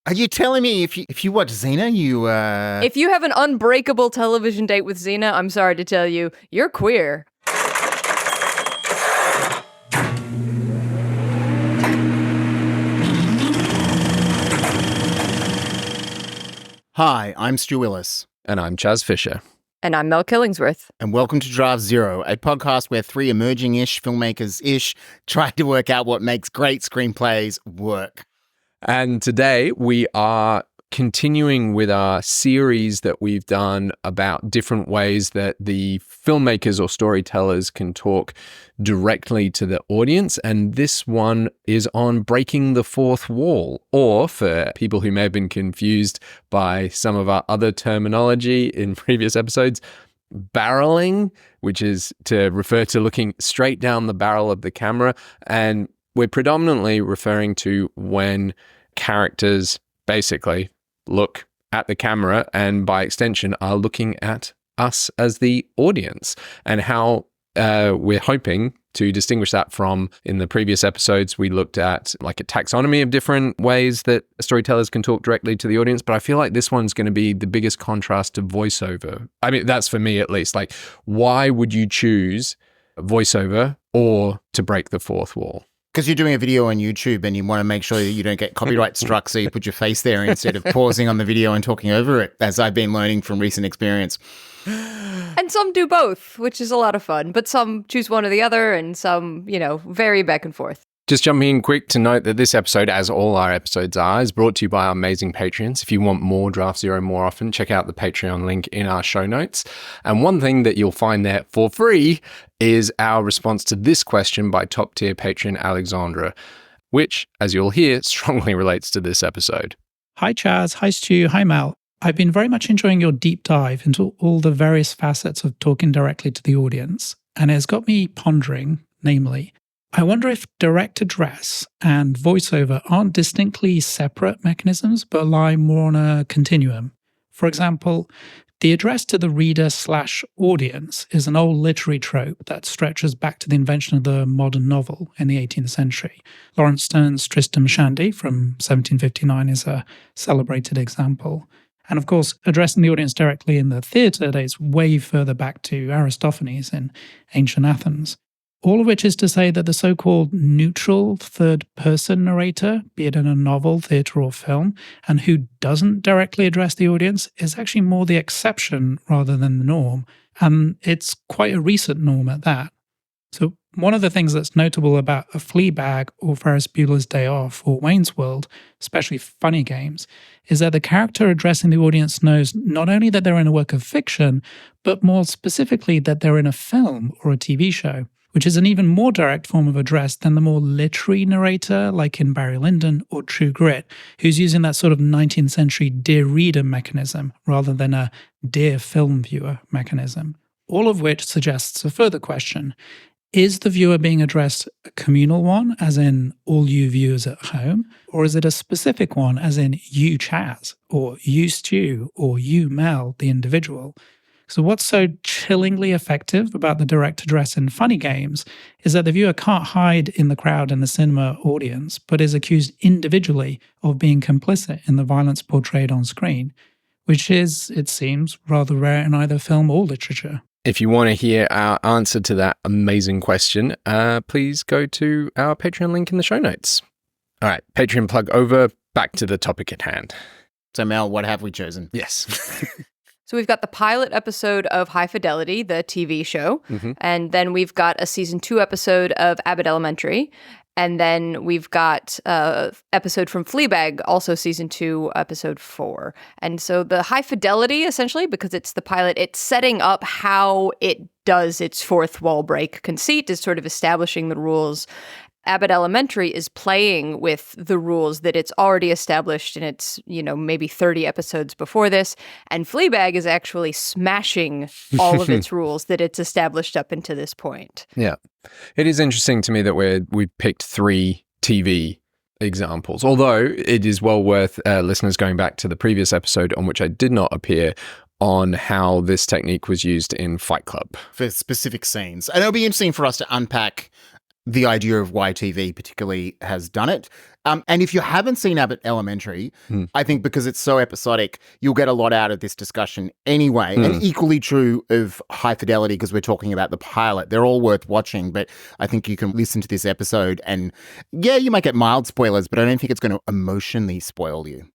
Are you telling me if you watch Xena, you If you have an unbreakable television date with Xena, I'm sorry to tell you, you're queer. Hi, I'm Stu Willis. And I'm Chaz Fisher. And I'm Mel Killingsworth. And welcome to Draft Zero, a podcast where three emerging-ish filmmakers-ish try to work out what makes great screenplays work. And today we are continuing with our series that we've done about different ways that the filmmakers or storytellers can talk directly to the audience. And this one is on breaking the fourth wall, or for people who may have been confused by some of our other terminology in previous episodes, barreling, which is to refer to looking straight down the barrel of the camera. And we're predominantly referring to when characters basically look at the camera and by extension are looking at us as the audience, and how we're hoping to distinguish that from, in the previous episodes, we looked at like a taxonomy of different ways that storytellers can talk directly to the audience. But I feel like this one's going to be the biggest contrast to voiceover. I mean, that's for me at least. Like, why would you choose voiceover or to break the fourth wall? Because you're doing a video on YouTube and you want to make sure that you don't get copyright struck, so you put your face there instead of pausing on the video and talking over it, as I've been learning from recent experience. And some do both, which is a lot of fun, but some choose one or the other, and some, vary back and forth. Just jumping in quick to note that this episode, as all our episodes are, is brought to you by our amazing Patreons. If you want more Draft Zero more often, check out the Patreon link in our show notes. And one thing that you'll find there for free is our response to this question by top-tier patron Alexandra, which, as you'll hear, strongly relates to this episode. Hi Chaz, hi Stu, hi Mel. I've been very much enjoying your deep dive into all the various facets of talking directly to the audience, and it's got me pondering, namely, I wonder if direct address and voiceover aren't distinctly separate mechanisms, but lie more on a continuum. For example, the address to the reader/audience is an old literary trope that stretches back to the invention of the modern novel in the 18th century. Lawrence Sterne's Tristram Shandy from 1759 is a celebrated example. And of course, addressing the audience directly in the theatre dates way further back to Aristophanes in ancient Athens. All of which is to say that the so-called neutral third-person narrator, be it in a novel, theatre or film, and who doesn't directly address the audience is actually more the exception rather than the norm, and it's quite a recent norm at that. So one of the things that's notable about a Fleabag or Ferris Bueller's Day Off or Wayne's World, especially funny games, is that the character addressing the audience knows not only that they're in a work of fiction, but more specifically that they're in a film or a TV show, which is an even more direct form of address than the more literary narrator, like in Barry Lyndon or True Grit, who's using that sort of 19th century dear reader mechanism rather than a dear film viewer mechanism. All of which suggests a further question. Is the viewer being addressed a communal one, as in all you viewers at home, or is it a specific one, as in you Chaz, or you Stu, or you Mel, the individual? So what's so chillingly effective about the direct address in funny games is that the viewer can't hide in the crowd and the cinema audience, but is accused individually of being complicit in the violence portrayed on screen, which is, it seems, rather rare in either film or literature. If you want to hear our answer to that amazing question, please go to our Patreon link in the show notes. All right, Patreon plug over, back to the topic at hand. So Mel, what have we chosen? Yes. So we've got the pilot episode of High Fidelity, the TV show, and then we've got a season 2 episode of ABBOTT Elementary, and then we've got an episode from Fleabag, also season 2, episode 4. And so the High Fidelity, essentially, because it's the pilot, it's setting up how it does its fourth wall break conceit, is sort of establishing the rules. ABBOTT Elementary is playing with the rules that it's already established in its, maybe 30 episodes before this. And Fleabag is actually smashing all of its rules that it's established up until this point. Yeah. It is interesting to me that we've picked 3 TV examples, although it is well worth listeners going back to the previous episode on which I did not appear on how this technique was used in Fight Club. For specific scenes. And it'll be interesting for us to unpack the idea of why TV particularly has done it. And if you haven't seen Abbott Elementary, I think because it's so episodic, you'll get a lot out of this discussion anyway. And equally true of High Fidelity, because we're talking about the pilot. They're all worth watching, but I think you can listen to this episode and, yeah, you might get mild spoilers, but I don't think it's going to emotionally spoil you.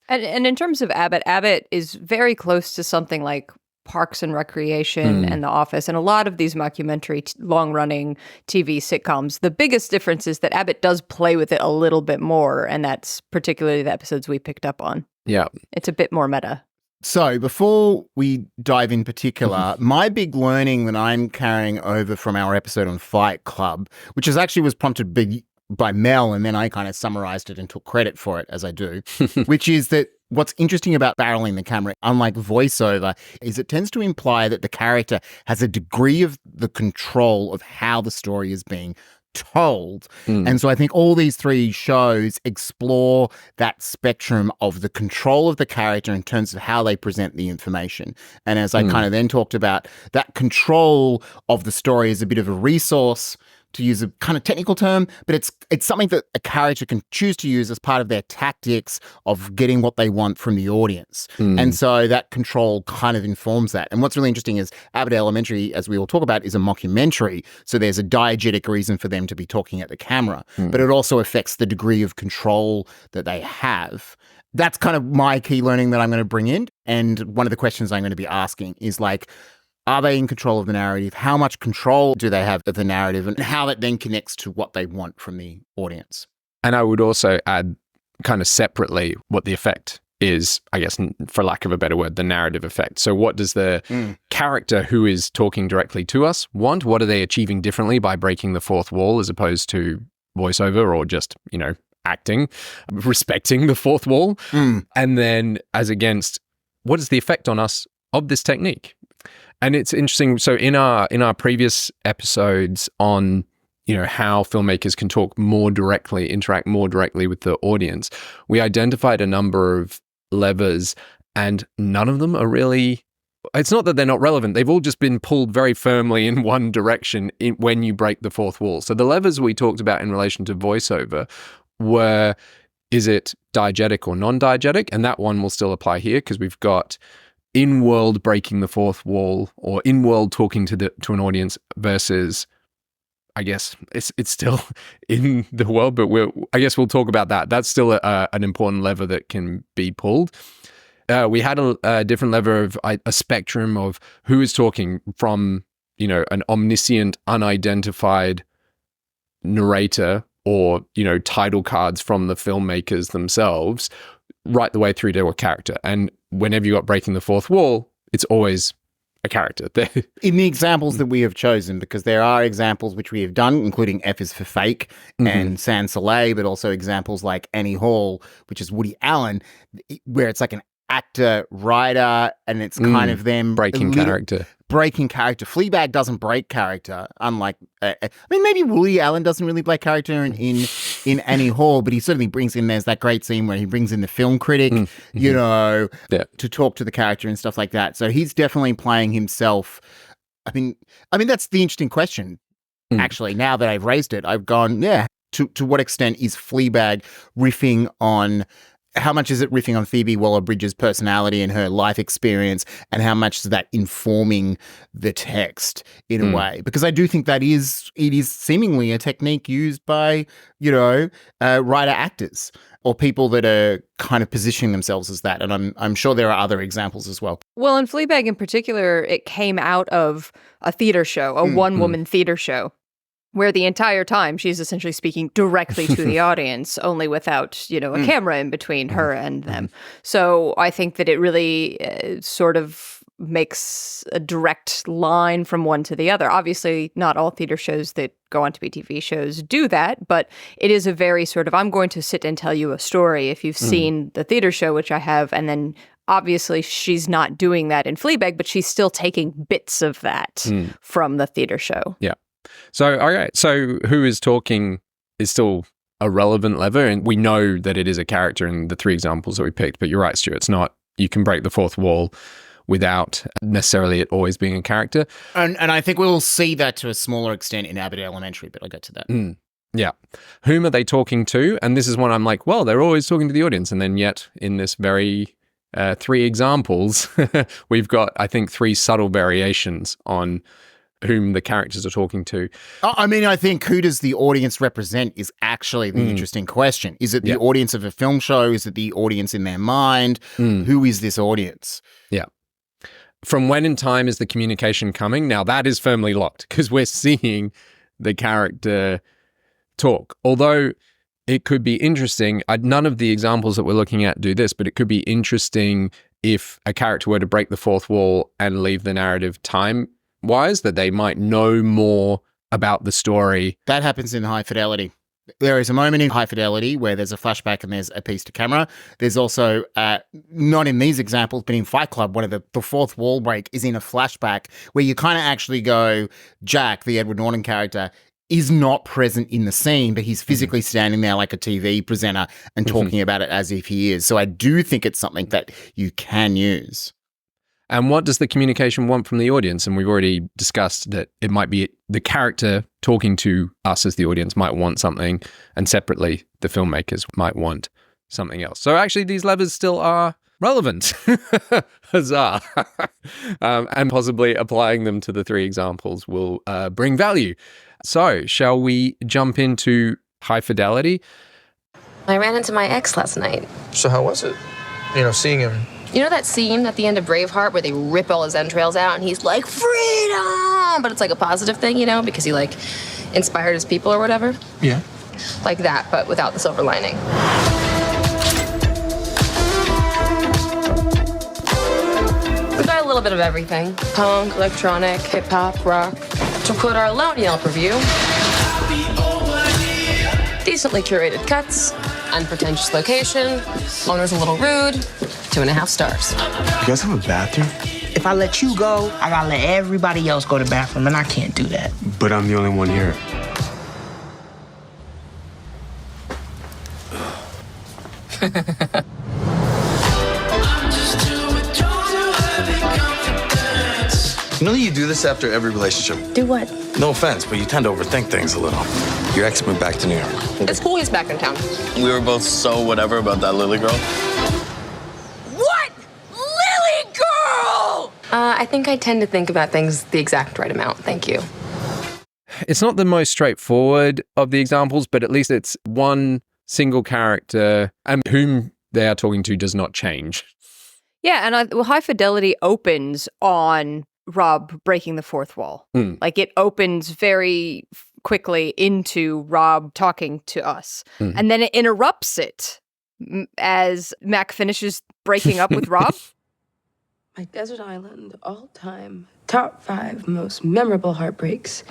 And in terms of Abbott is very close to something like Parks and Recreation and The Office, and a lot of these mockumentary, long-running TV sitcoms. The biggest difference is that Abbott does play with it a little bit more, and that's particularly the episodes we picked up on. Yeah. It's a bit more meta. So before we dive in particular, my big learning that I'm carrying over from our episode on Fight Club, which was prompted by Mel, and then I kind of summarized it and took credit for it, as I do, which is that what's interesting about barreling the camera, unlike voiceover, is it tends to imply that the character has a degree of the control of how the story is being told. And so I think all these three shows explore that spectrum of the control of the character in terms of how they present the information. And as I kind of then talked about, that control of the story is a bit of a resource, to use a kind of technical term, but it's something that a character can choose to use as part of their tactics of getting what they want from the audience. And so that control kind of informs that. And what's really interesting is Abbott Elementary, as we will talk about, is a mockumentary. So there's a diegetic reason for them to be talking at the camera, but it also affects the degree of control that they have. That's kind of my key learning that I'm going to bring in. And one of the questions I'm going to be asking is like, are they in control of the narrative? How much control do they have of the narrative, and how that then connects to what they want from the audience? And I would also add kind of separately what the effect is, I guess, for lack of a better word, the narrative effect. So what does the character who is talking directly to us want? What are they achieving differently by breaking the fourth wall as opposed to voiceover or just, acting, respecting the fourth wall? And then as against, what is the effect on us of this technique? And it's interesting. So in our previous episodes on, how filmmakers can talk more directly, interact more directly with the audience, we identified a number of levers, and none of them are really, it's not that they're not relevant. They've all just been pulled very firmly in one direction when you break the fourth wall. So the levers we talked about in relation to voiceover were, is it diegetic or non-diegetic? And that one will still apply here because we've got in-world breaking the fourth wall, or in-world talking to an audience versus, I guess it's still in the world, but I guess we'll talk about that. That's still an important lever that can be pulled. We had a different lever of a spectrum of who is talking from, an omniscient, unidentified narrator or, title cards from the filmmakers themselves, right the way through to a character. And whenever you got breaking the fourth wall, it's always a character. In the examples that we have chosen, because there are examples which we have done, including F is for Fake and Sans Soleil, but also examples like Annie Hall, which is Woody Allen, where it's like an actor, writer, and it's kind of them breaking character. Fleabag doesn't break character, unlike maybe Woody Allen doesn't really break character in Annie Hall, but he certainly brings in, there's that great scene where he brings in the film critic, to talk to the character and stuff like that. So he's definitely playing himself. I mean that's the interesting question. Actually, now that I've raised it, I've gone, to what extent is Fleabag riffing on, how much is it riffing on Phoebe Waller-Bridge's personality and her life experience, and how much is that informing the text in a way? Because I do think it is seemingly a technique used by, writer actors or people that are kind of positioning themselves as that. And I'm sure there are other examples as well. Well, in Fleabag in particular, it came out of a theater show, a one-woman theater show, where the entire time she's essentially speaking directly to the audience, only without, a camera in between her and them. So I think that it really sort of makes a direct line from one to the other. Obviously, not all theater shows that go on to be TV shows do that, but it is a very sort of, I'm going to sit and tell you a story. If you've seen the theater show, which I have, and then obviously she's not doing that in Fleabag, but she's still taking bits of that from the theater show. Yeah. So, all right. So who is talking is still a relevant lever. And we know that it is a character in the three examples that we picked. But you're right, Stu. It's not, you can break the fourth wall without necessarily it always being a character. And I think we'll see that to a smaller extent in Abbott Elementary, but I'll get to that. Yeah. Whom are they talking to? And this is one I'm like, well, they're always talking to the audience. And then yet in this very 3 examples, we've got, I think, 3 subtle variations on whom the characters are talking to. I mean, I think who does the audience represent is actually the interesting question. Is it the audience of a film show? Is it the audience in their mind? Who is this audience? Yeah. From when in time is the communication coming? Now that is firmly locked because we're seeing the character talk. Although it could be interesting, none of the examples that we're looking at do this, but it could be interesting if a character were to break the fourth wall and leave the narrative time-wise, that they might know more about the story. That happens in High Fidelity. There is a moment in High Fidelity where there's a flashback and there's a piece to camera. There's also, not in these examples, but in Fight Club, one of the fourth wall break is in a flashback where you kind of actually go, Jack, the Edward Norton character, is not present in the scene, but he's physically standing there like a TV presenter and talking about it as if he is. So I do think it's something that you can use. And what does the communication want from the audience? And we've already discussed that it might be the character talking to us as the audience might want something, and separately, the filmmakers might want something else. So actually, these levers still are relevant. Huzzah. And possibly applying them to the 3 examples will bring value. So, shall we jump into High Fidelity? I ran into my ex last night. So how was it? Seeing him. You know that scene at the end of Braveheart where they rip all his entrails out and he's like, freedom! But it's like a positive thing, because he like inspired his people or whatever? Yeah. Like that, but without the silver lining. We got a little bit of everything. Punk, electronic, hip-hop, rock. To quote our Lone Yelp review, decently curated cuts, unpretentious location, owner's a little rude, 2.5 stars. You guys have a bathroom? If I let you go, I gotta let everybody else go to the bathroom, and I can't do that. But I'm the only one here. You know you do this after every relationship. Do what? No offense, but you tend to overthink things a little. Your ex went back to New York. It's cool he's back in town. We were both so whatever about that Lily girl. What? Lily girl! I think I tend to think about things the exact right amount. Thank you. It's not the most straightforward of the examples, but at least it's one single character and whom they are talking to does not change. Yeah, and High Fidelity opens on Rob breaking the fourth wall. Like it opens very quickly into Rob talking to us. And then it interrupts it as Mac finishes breaking up with Rob. My desert island, all time, top 5 most memorable heartbreaks.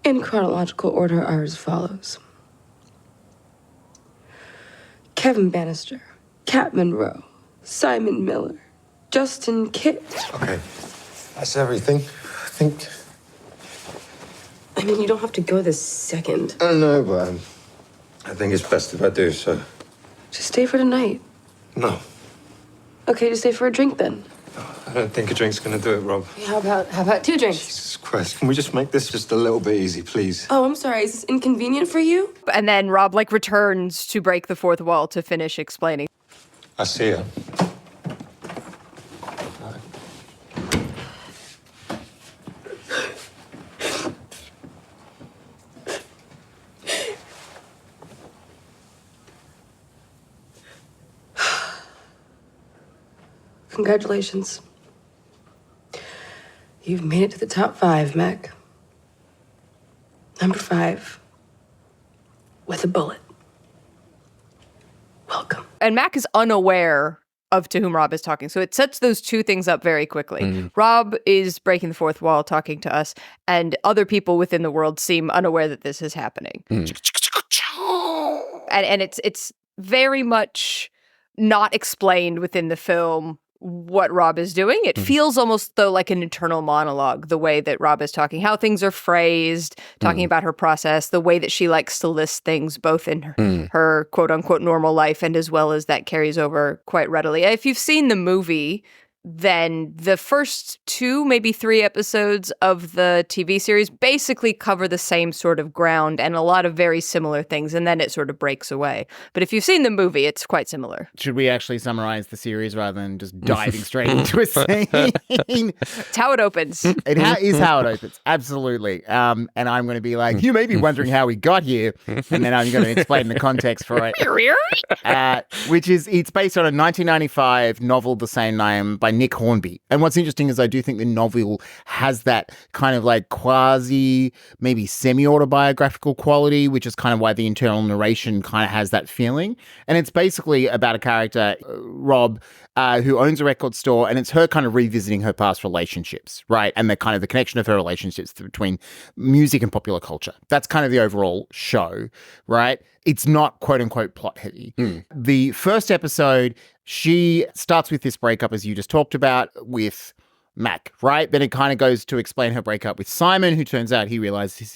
In chronological order are as follows. Kevin Bannister, Kat Monroe, Simon Miller, Justin Kidd. Okay, that's everything. I think. I mean, you don't have to go this second. I don't know, but I think it's best if I do, so. Just stay for tonight. No. Okay, just stay for a drink then. I don't think a drink's gonna do it, Rob. How about 2 drinks? Jesus Christ, can we just make this just a little bit easy, please? Oh, I'm sorry. Is this inconvenient for you? And then Rob returns to break the fourth wall to finish explaining. I see her. Congratulations. You've made it to the top 5, Mac. Number 5. With a bullet. Welcome. And Mac is unaware of to whom Rob is talking. So it sets those 2 things up very quickly. Rob is breaking the fourth wall, talking to us, and other people within the world seem unaware that this is happening. And it's very much not explained within the film what Rob is doing. It feels almost though like an internal monologue, the way that Rob is talking, how things are phrased, talking about her process, the way that she likes to list things both in her quote unquote normal life and as well as that carries over quite readily. If you've seen the movie, then the first 2, maybe 3 episodes of the TV series basically cover the same sort of ground and a lot of very similar things, and then it sort of breaks away. But if you've seen the movie, it's quite similar. Should we actually summarize the series rather than just diving straight into a scene? It's how it opens. It is how it opens, absolutely. And I'm going to be like, you may be wondering how we got here, and then I'm going to explain the context for it. It's based on a 1995 novel the same name by Nick Hornby. And what's interesting is I do think the novel has that kind of like quasi, maybe semi-autobiographical quality, which is kind of why the internal narration kind of has that feeling. And it's basically about a character, Rob, who owns a record store, and it's her kind of revisiting her past relationships, right? And the kind of the connection of her relationships between music and popular culture. That's kind of the overall show, right? It's not quote unquote plot heavy. The first episode, she starts with this breakup, as you just talked about, with Mac, right? Then it kind of goes to explain her breakup with Simon, who turns out he realizes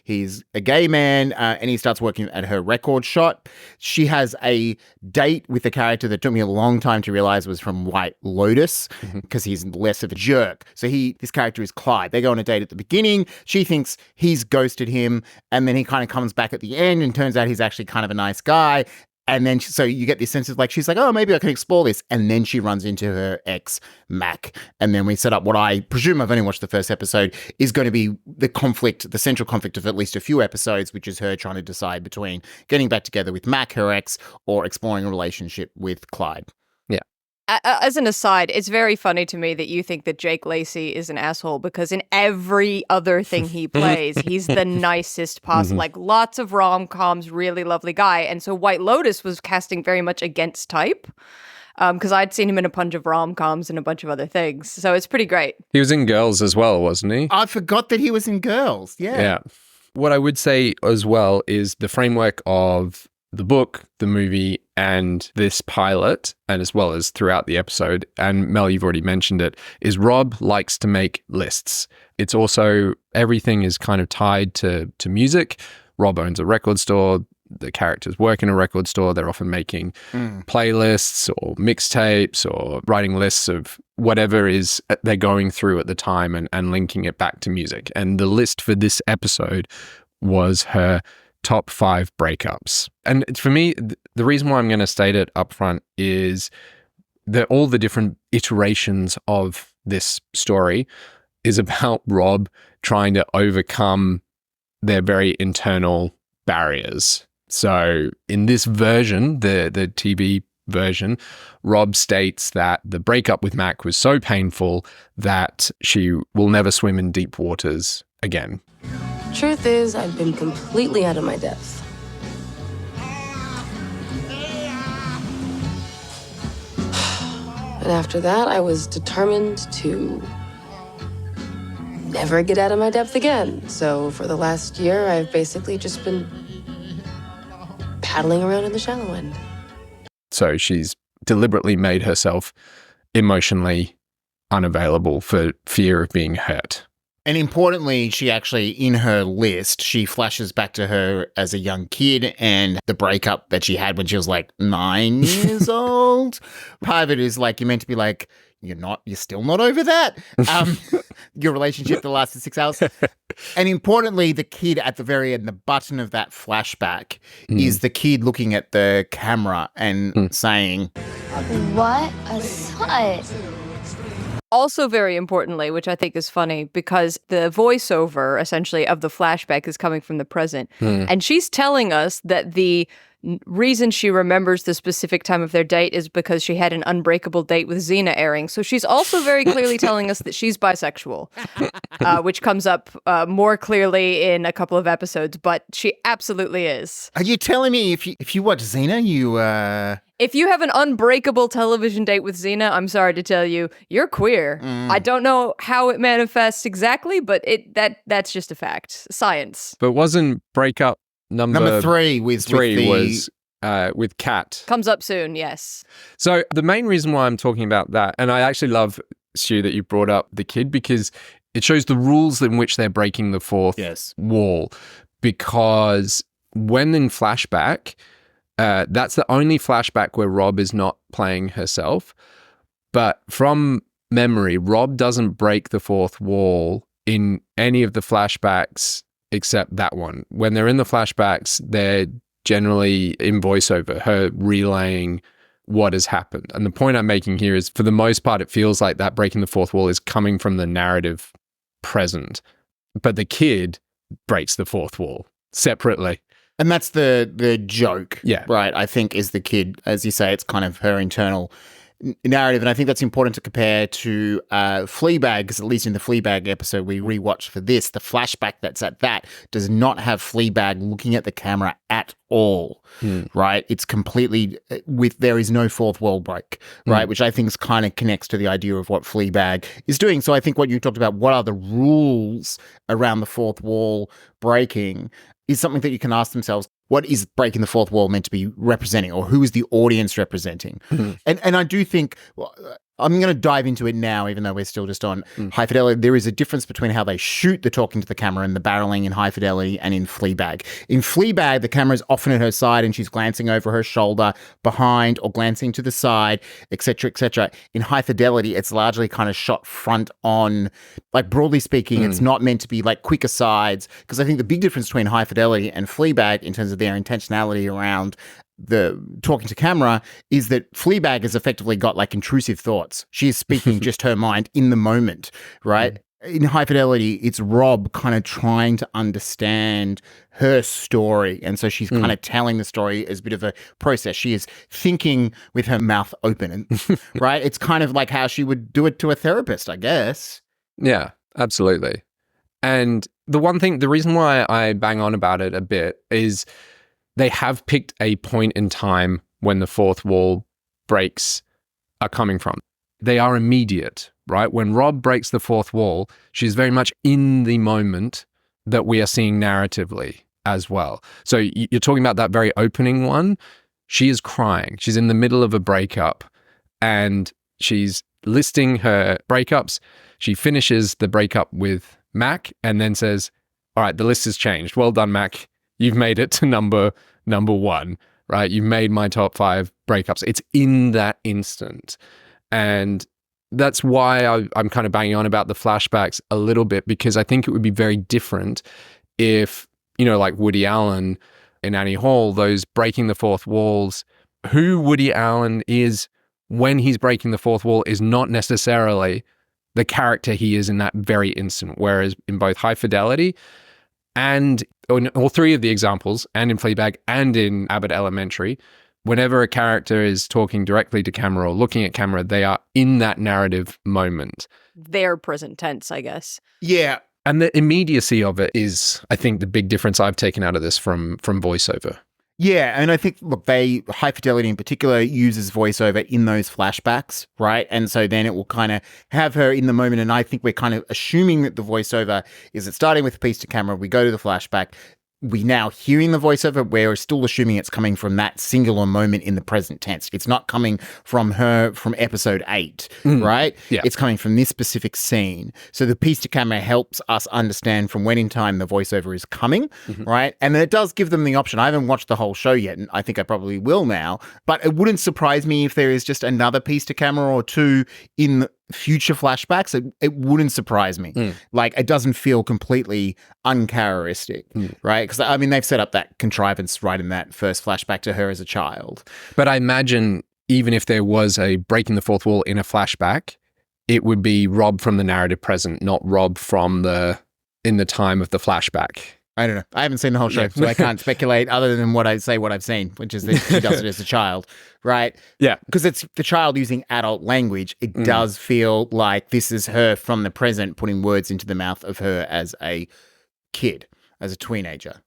he's a gay man, and he starts working at her record shop. She has a date with a character that took me a long time to realize was from White Lotus, because he's less of a jerk. So this character is Clyde. They go on a date at the beginning. She thinks he's ghosted him, and then he kind of comes back at the end and turns out he's actually kind of a nice guy. And then, so you get this sense of like, she's like, oh, maybe I can explore this. And then she runs into her ex, Mac. And then we set up what I presume, I've only watched the first episode, is going to be the central conflict of at least a few episodes, which is her trying to decide between getting back together with Mac, her ex, or exploring a relationship with Clyde. As an aside, it's very funny to me that you think that Jake Lacy is an asshole, because in every other thing he plays, he's the nicest possible. Like lots of rom-coms, really lovely guy. And so White Lotus was casting very much against type, because I'd seen him in a bunch of rom-coms and a bunch of other things. So it's pretty great. He was in Girls as well, wasn't he? I forgot that he was in Girls. Yeah. What I would say as well is the framework of the book, the movie, and this pilot, and as well as throughout the episode, and Mel, you've already mentioned it, is Rob likes to make lists. It's also, everything is kind of tied to music. Rob owns a record store. The characters work in a record store. They're often making playlists or mixtapes or writing lists of whatever is they're going through at the time and linking it back to music. And the list for this episode was her top 5 breakups. And for me, the reason why I'm going to state it up front is that all the different iterations of this story is about Rob trying to overcome their very internal barriers. So in this version, the TV version, Rob states that the breakup with Mac was so painful that she will never swim in deep waters again. Truth is, I've been completely out of my depth. And after that, I was determined to never get out of my depth again. So for the last year, I've basically just been paddling around in the shallow end. So she's deliberately made herself emotionally unavailable for fear of being hurt. And importantly, she actually, in her list, she flashes back to her as a young kid and the breakup that she had when she was like 9 years old. Part of it is like, you're meant to be like, you're still not over that. Your relationship that lasted 6 hours. And importantly, the kid at the very end, the button of that flashback is the kid looking at the camera and saying, "What a slut." Also very importantly, which I think is funny, because the voiceover essentially of the flashback is coming from the present. And she's telling us that the reason she remembers the specific time of their date is because she had an unbreakable date with Xena airing. So she's also very clearly telling us that she's bisexual, which comes up more clearly in a couple of episodes, but she absolutely is. Are you telling me if you watch Xena, you... If you have an unbreakable television date with Xena, I'm sorry to tell you, you're queer. I don't know how it manifests exactly, but that's just a fact. Science. But wasn't breakup number 3 was with Kat? Comes up soon, yes. So the main reason why I'm talking about that, and I actually love, Stu, that you brought up the kid, because it shows the rules in which they're breaking the fourth wall. Because when in flashback... that's the only flashback where Rob is not playing herself. But from memory, Rob doesn't break the fourth wall in any of the flashbacks except that one. When they're in the flashbacks, they're generally in voiceover, her relaying what has happened. And the point I'm making here is, for the most part, it feels like that breaking the fourth wall is coming from the narrative present. But the kid breaks the fourth wall separately. And that's the joke, Yeah. right? I think is the kid, as you say, it's kind of her internal narrative. And I think that's important to compare to Fleabag, because at least in the Fleabag episode we rewatched for this, the flashback that's at that does not have Fleabag looking at the camera at all, right? It's completely there is no fourth wall break, right? Which I think kind of connects to the idea of what Fleabag is doing. So I think what you talked about, what are the rules around the fourth wall breaking, is something that you can ask themselves. What is breaking the fourth wall meant to be representing, or who is the audience representing? And I do think, well, I'm going to dive into it now, even though we're still just on High Fidelity. There is a difference between how they shoot the talking to the camera and the barreling in High Fidelity and in Fleabag. In Fleabag, the camera is often at her side and she's glancing over her shoulder, behind, or glancing to the side, etc., etc. In High Fidelity, it's largely kind of shot front on. Like, broadly speaking, it's not meant to be like quick asides, because I think the big difference between High Fidelity and Fleabag in terms of their intentionality around the talking to camera is that Fleabag has effectively got like intrusive thoughts. She is speaking just her mind in the moment, right? In High Fidelity, it's Rob kind of trying to understand her story. And so she's kind of telling the story as a bit of a process. She is thinking with her mouth open, and right? It's kind of like how she would do it to a therapist, I guess. Yeah, absolutely. And the reason why I bang on about it a bit is they have picked a point in time when the fourth wall breaks are coming from. They are immediate, right? When Rob breaks the fourth wall, she's very much in the moment that we are seeing narratively as well. So you're talking about that very opening one. She is crying. She's in the middle of a breakup and she's listing her breakups. She finishes the breakup with Mac and then says, all right, the list has changed. Well done, Mac. You've made it to number one, right? You've made my top 5 breakups. It's in that instant. And that's why I'm kind of banging on about the flashbacks a little bit, because I think it would be very different if, like Woody Allen in Annie Hall, those breaking the fourth walls, who Woody Allen is when he's breaking the fourth wall is not necessarily the character he is in that very instant. Whereas in both High Fidelity and in all 3 of the examples, and in Fleabag and in Abbott Elementary, whenever a character is talking directly to camera or looking at camera, they are in that narrative moment. They're present tense, I guess. Yeah. And the immediacy of it is, I think, the big difference I've taken out of this from voiceover. Yeah, and I think, look, High Fidelity in particular uses voiceover in those flashbacks, right? And so then it will kind of have her in the moment, and I think we're kind of assuming that the voiceover is it starting with a piece to camera, we go to the flashback, we now hearing the voiceover, we're still assuming it's coming from that singular moment in the present tense. It's not coming from her from episode 8, right? Yeah. It's coming from this specific scene. So the piece to camera helps us understand from when in time the voiceover is coming, right? And then it does give them the option. I haven't watched the whole show yet, and I think I probably will now, but it wouldn't surprise me if there is just another piece to camera or 2 in future flashbacks. It wouldn't surprise me. Like, it doesn't feel completely uncharacteristic, right? Because I mean, they've set up that contrivance right in that first flashback to her as a child. But I imagine even if there was a breaking the fourth wall in a flashback, it would be Rob from the narrative present, not Rob from in the time of the flashback. I don't know. I haven't seen the whole show, so I can't speculate other than what I've seen, which is that she does it as a child, right? Yeah. Because it's the child using adult language. It does feel like this is her from the present putting words into the mouth of her as a kid, as a teenager.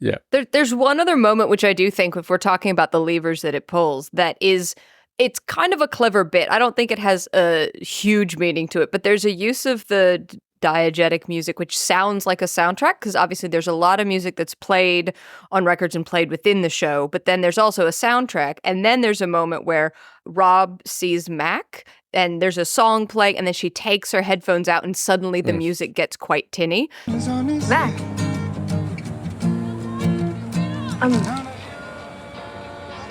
Yeah. There's one other moment which I do think, if we're talking about the levers that it pulls, it's kind of a clever bit. I don't think it has a huge meaning to it, but there's a use of the diegetic music, which sounds like a soundtrack, because obviously there's a lot of music that's played on records and played within the show, but then there's also a soundtrack. And then there's a moment where Rob sees Mac and there's a song playing, and then she takes her headphones out and suddenly the music gets quite tinny. Mac.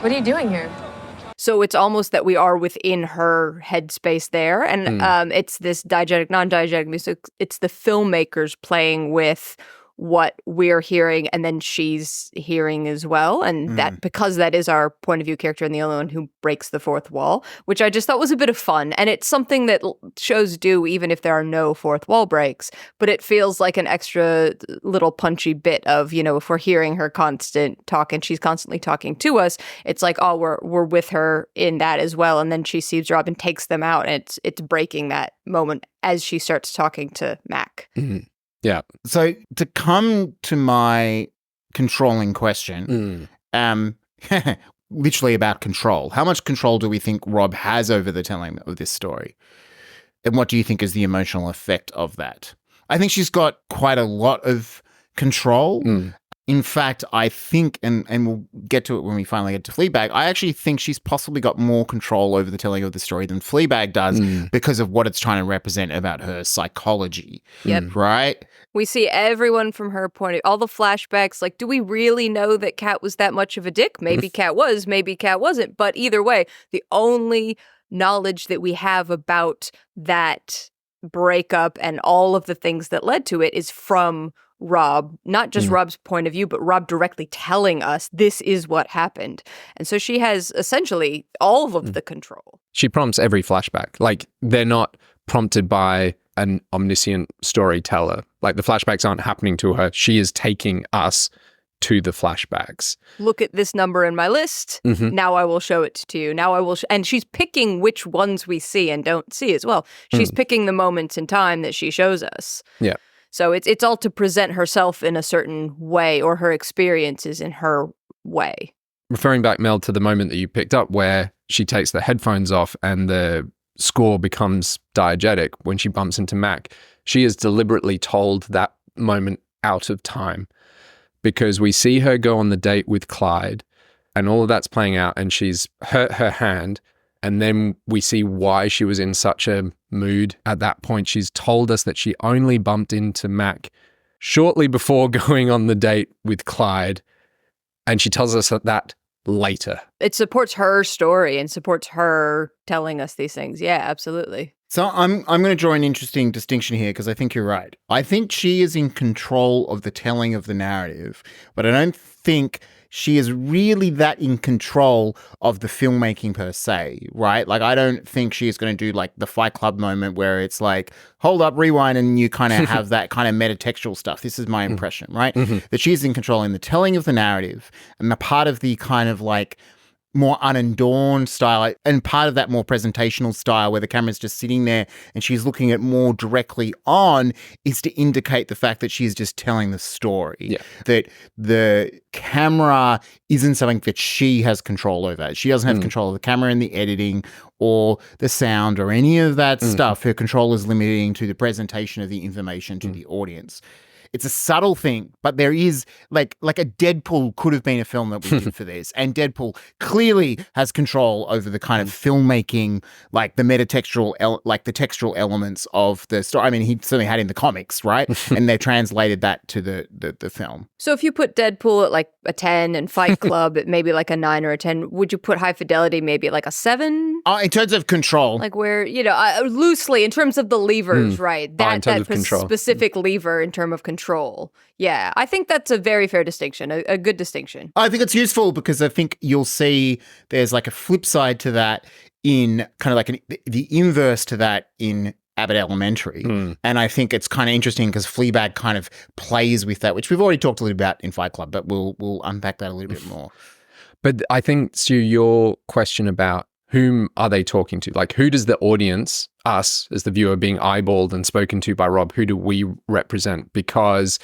What are you doing here? So it's almost that we are within her headspace there. And it's this diegetic, non-diegetic music. It's the filmmakers playing with what we're hearing and then she's hearing as well. And that because that is our point of view character and the only one who breaks the fourth wall, which I just thought was a bit of fun. And it's something that shows do even if there are no fourth wall breaks, but it feels like an extra little punchy bit of, you know, if we're hearing her constant talk and she's constantly talking to us, it's like, oh, we're with her in that as well. And then she sees Rob and takes them out, and it's breaking that moment as she starts talking to Mac. Yeah. So to come to my controlling question, literally about control. How much control do we think Rob has over the telling of this story? And what do you think is the emotional effect of that? I think she's got quite a lot of control. In fact, I think, and we'll get to it when we finally get to Fleabag, I actually think she's possibly got more control over the telling of the story than Fleabag does because of what it's trying to represent about her psychology. Yep. Right? We see everyone from her point of view, all the flashbacks. Like, do we really know that Kat was that much of a dick? Maybe Kat was, maybe Kat wasn't. But either way, the only knowledge that we have about that breakup and all of the things that led to it is from Rob, not just Rob's point of view, but Rob directly telling us this is what happened. And so she has essentially all of the control. She prompts every flashback. Like, they're not prompted by an omniscient storyteller. Like, the flashbacks aren't happening to her. She is taking us to the flashbacks. Look at this number in my list. Now I will show it to you. Now I will. And she's picking which ones we see and don't see as well. She's picking the moments in time that she shows us. Yeah. So it's all to present herself in a certain way, or her experiences in her way. Referring back, Mel, to the moment that you picked up where she takes the headphones off and the score becomes diegetic when she bumps into Mac, she is deliberately told that moment out of time, because we see her go on the date with Clyde and all of that's playing out and she's hurt her hand. And then we see why she was in such a mood at that point. She's told us that she only bumped into Mac shortly before going on the date with Clyde. And she tells us that later. It supports her story and supports her telling us these things. Yeah, absolutely. So I'm going to draw an interesting distinction here because I think you're right. I think she is in control of the telling of the narrative, but I don't think she is really that in control of the filmmaking per se, right? Like, I don't think she is going to do like the Fight Club moment where it's like, hold up, rewind, and you kind of have that kind of metatextual stuff. This is my impression, right? That she's in control in the telling of the narrative and the part of the kind of like more unadorned style, and part of that more presentational style where the camera's just sitting there and she's looking at more directly on is to indicate the fact that she's just telling the story. Yeah. That the camera isn't something that she has control over. She doesn't have control of the camera and the editing or the sound or any of that stuff. Her control is limiting to the presentation of the information to the audience. It's a subtle thing, but there is like a Deadpool could have been a film that we did for this. And Deadpool clearly has control over the kind of filmmaking, like the metatextual, like the textual elements of the story. I mean, he certainly had in the comics, right? And they translated that to the film. So if you put Deadpool at like a 10 and Fight Club at maybe like a 9 or a 10, would you put High Fidelity maybe at like a 7? In terms of control. Like where, you know, loosely in terms of the levers, right? That specific lever in terms of control. Yeah, I think that's a very fair distinction, a good distinction. I think it's useful because I think you'll see there's like a flip side to that in kind of like the inverse to that in Abbott Elementary. And I think it's kind of interesting because Fleabag kind of plays with that, which we've already talked a little about in Fight Club, but we'll unpack that a little bit more. But I think, Stu, your question about whom are they talking to? Like, who does the audience, us as the viewer being eyeballed and spoken to by Rob, who do we represent? Because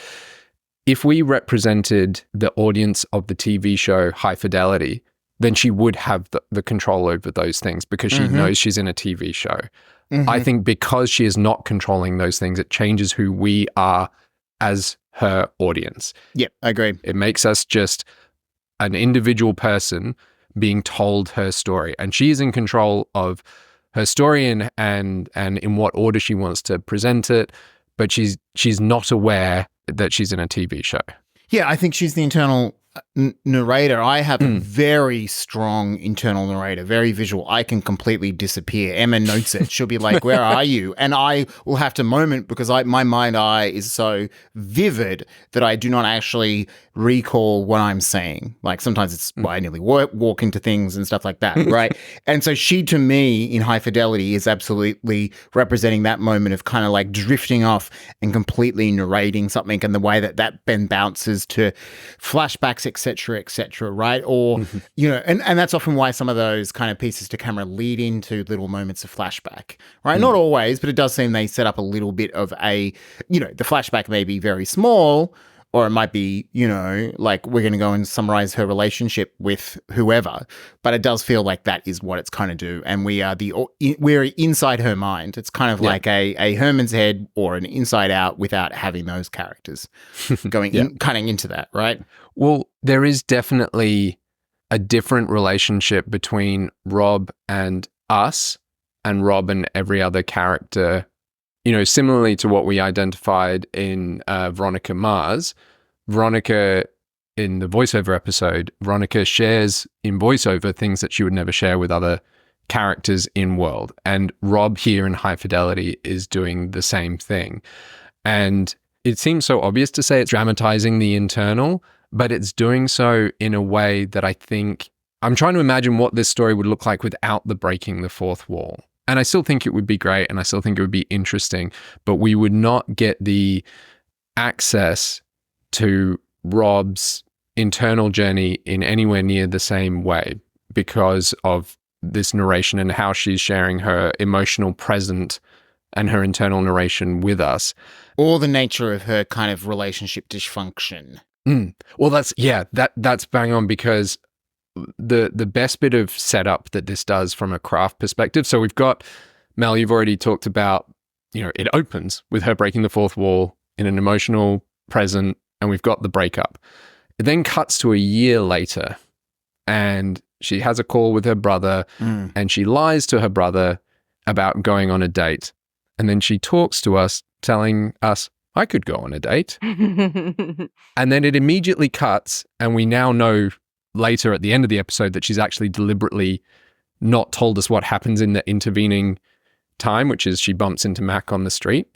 if we represented the audience of the TV show High Fidelity, then she would have the control over those things because she knows she's in a TV show. I think because she is not controlling those things, it changes who we are as her audience. Yep, I agree. It makes us just an individual person being told her story, and she is in control of her story and in what order she wants to present it, but she's not aware that she's in a TV show. Yeah, I think she's the internal narrator, I have a very strong internal narrator, very visual. I can completely disappear. Emma notes it. She'll be like, "Where are you?" And I will have to moment because my mind eye is so vivid that I do not actually recall what I'm saying. Like sometimes it's I nearly walk into things and stuff like that, right? And so she, to me, in High Fidelity, is absolutely representing that moment of kind of like drifting off and completely narrating something, and the way that then bounces to flashbacks, etc., right? Or and that's often why some of those kind of pieces to camera lead into little moments of flashback, right? Not always, but it does seem they set up a little bit of the flashback may be very small, or it might be, like we're going to go and summarize her relationship with whoever, but it does feel like that is what it's kind of do, and we're inside her mind. It's kind of like a Herman's head or an Inside Out without having those characters cutting into that, right? Well, there is definitely a different relationship between Rob and us and Rob and every other character. Similarly to what we identified in Veronica Mars, Veronica in the voiceover episode, Veronica shares in voiceover things that she would never share with other characters in world. And Rob here in High Fidelity is doing the same thing. And it seems so obvious to say it's dramatizing the internal, but it's doing so in a way that I think, I'm trying to imagine what this story would look like without the breaking the fourth wall. And I still think it would be great, and I still think it would be interesting, but we would not get the access to Rob's internal journey in anywhere near the same way because of this narration and how she's sharing her emotional present and her internal narration with us. Or the nature of her kind of relationship dysfunction. Well, that's bang on, because the best bit of setup that this does from a craft perspective. So we've got, Mel, you've already talked about, it opens with her breaking the fourth wall in an emotional present, and we've got the breakup. It then cuts to a year later, and she has a call with her brother, and she lies to her brother about going on a date. And then she talks to us, telling us, I could go on a date. And then it immediately cuts, and we now know later at the end of the episode that she's actually deliberately not told us what happens in the intervening time, which is she bumps into Mac on the street.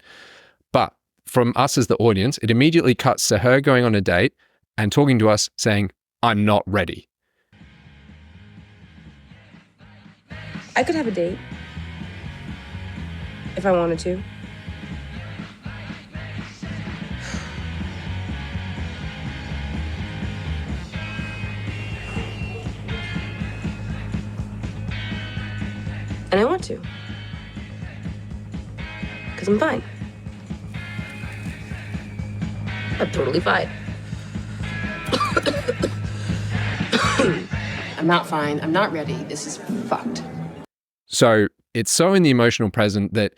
But from us as the audience, it immediately cuts to her going on a date and talking to us saying, I'm not ready. I could have a date if I wanted to. And I want to. Because I'm fine. I'm totally fine. I'm not fine. I'm not ready. This is fucked. So it's so in the emotional present that,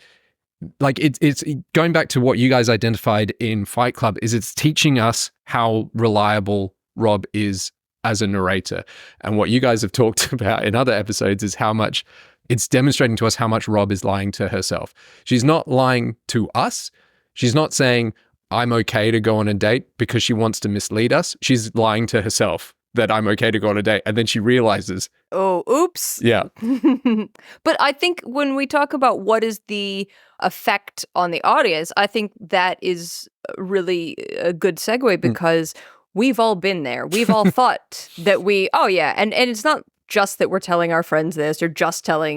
like, it's going back to what you guys identified in Fight Club, is it's teaching us how reliable Rob is as a narrator. And what you guys have talked about in other episodes is how much it's demonstrating to us how much Rob is lying to herself. She's not lying to us. She's not saying, I'm okay to go on a date because she wants to mislead us. She's lying to herself that I'm okay to go on a date. And then she realizes, oh, oops. Yeah. But I think when we talk about what is the effect on the audience, I think that is really a good segue because we've all been there. We've all thought that and it's not just that we're telling our friends this or just telling,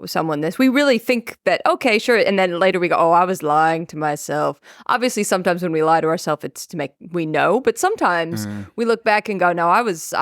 someone this. We really think that, okay, sure. And then later we go, oh, I was lying to myself. Obviously, sometimes when we lie to ourselves, it's to make we know. But sometimes we look back and go, no, I was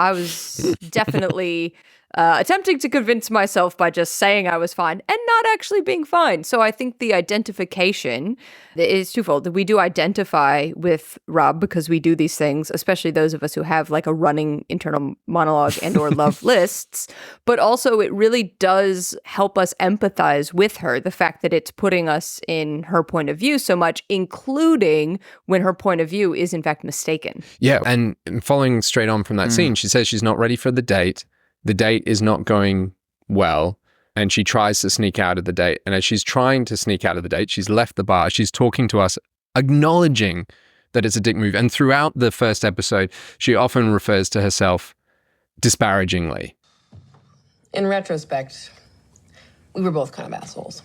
definitely attempting to convince myself by just saying I was fine and not actually being fine. So I think the identification is twofold. We do identify with Rob because we do these things, especially those of us who have like a running internal monologue and or love lists. But also it really does help us empathize with her. The fact that it's putting us in her point of view so much, including when her point of view is in fact mistaken. Yeah. And following straight on from that scene, she says she's not ready for the date. The date is not going well, and she tries to sneak out of the date. And as she's trying to sneak out of the date, she's left the bar. She's talking to us, acknowledging that it's a dick move. And throughout the first episode, she often refers to herself disparagingly. In retrospect, we were both kind of assholes.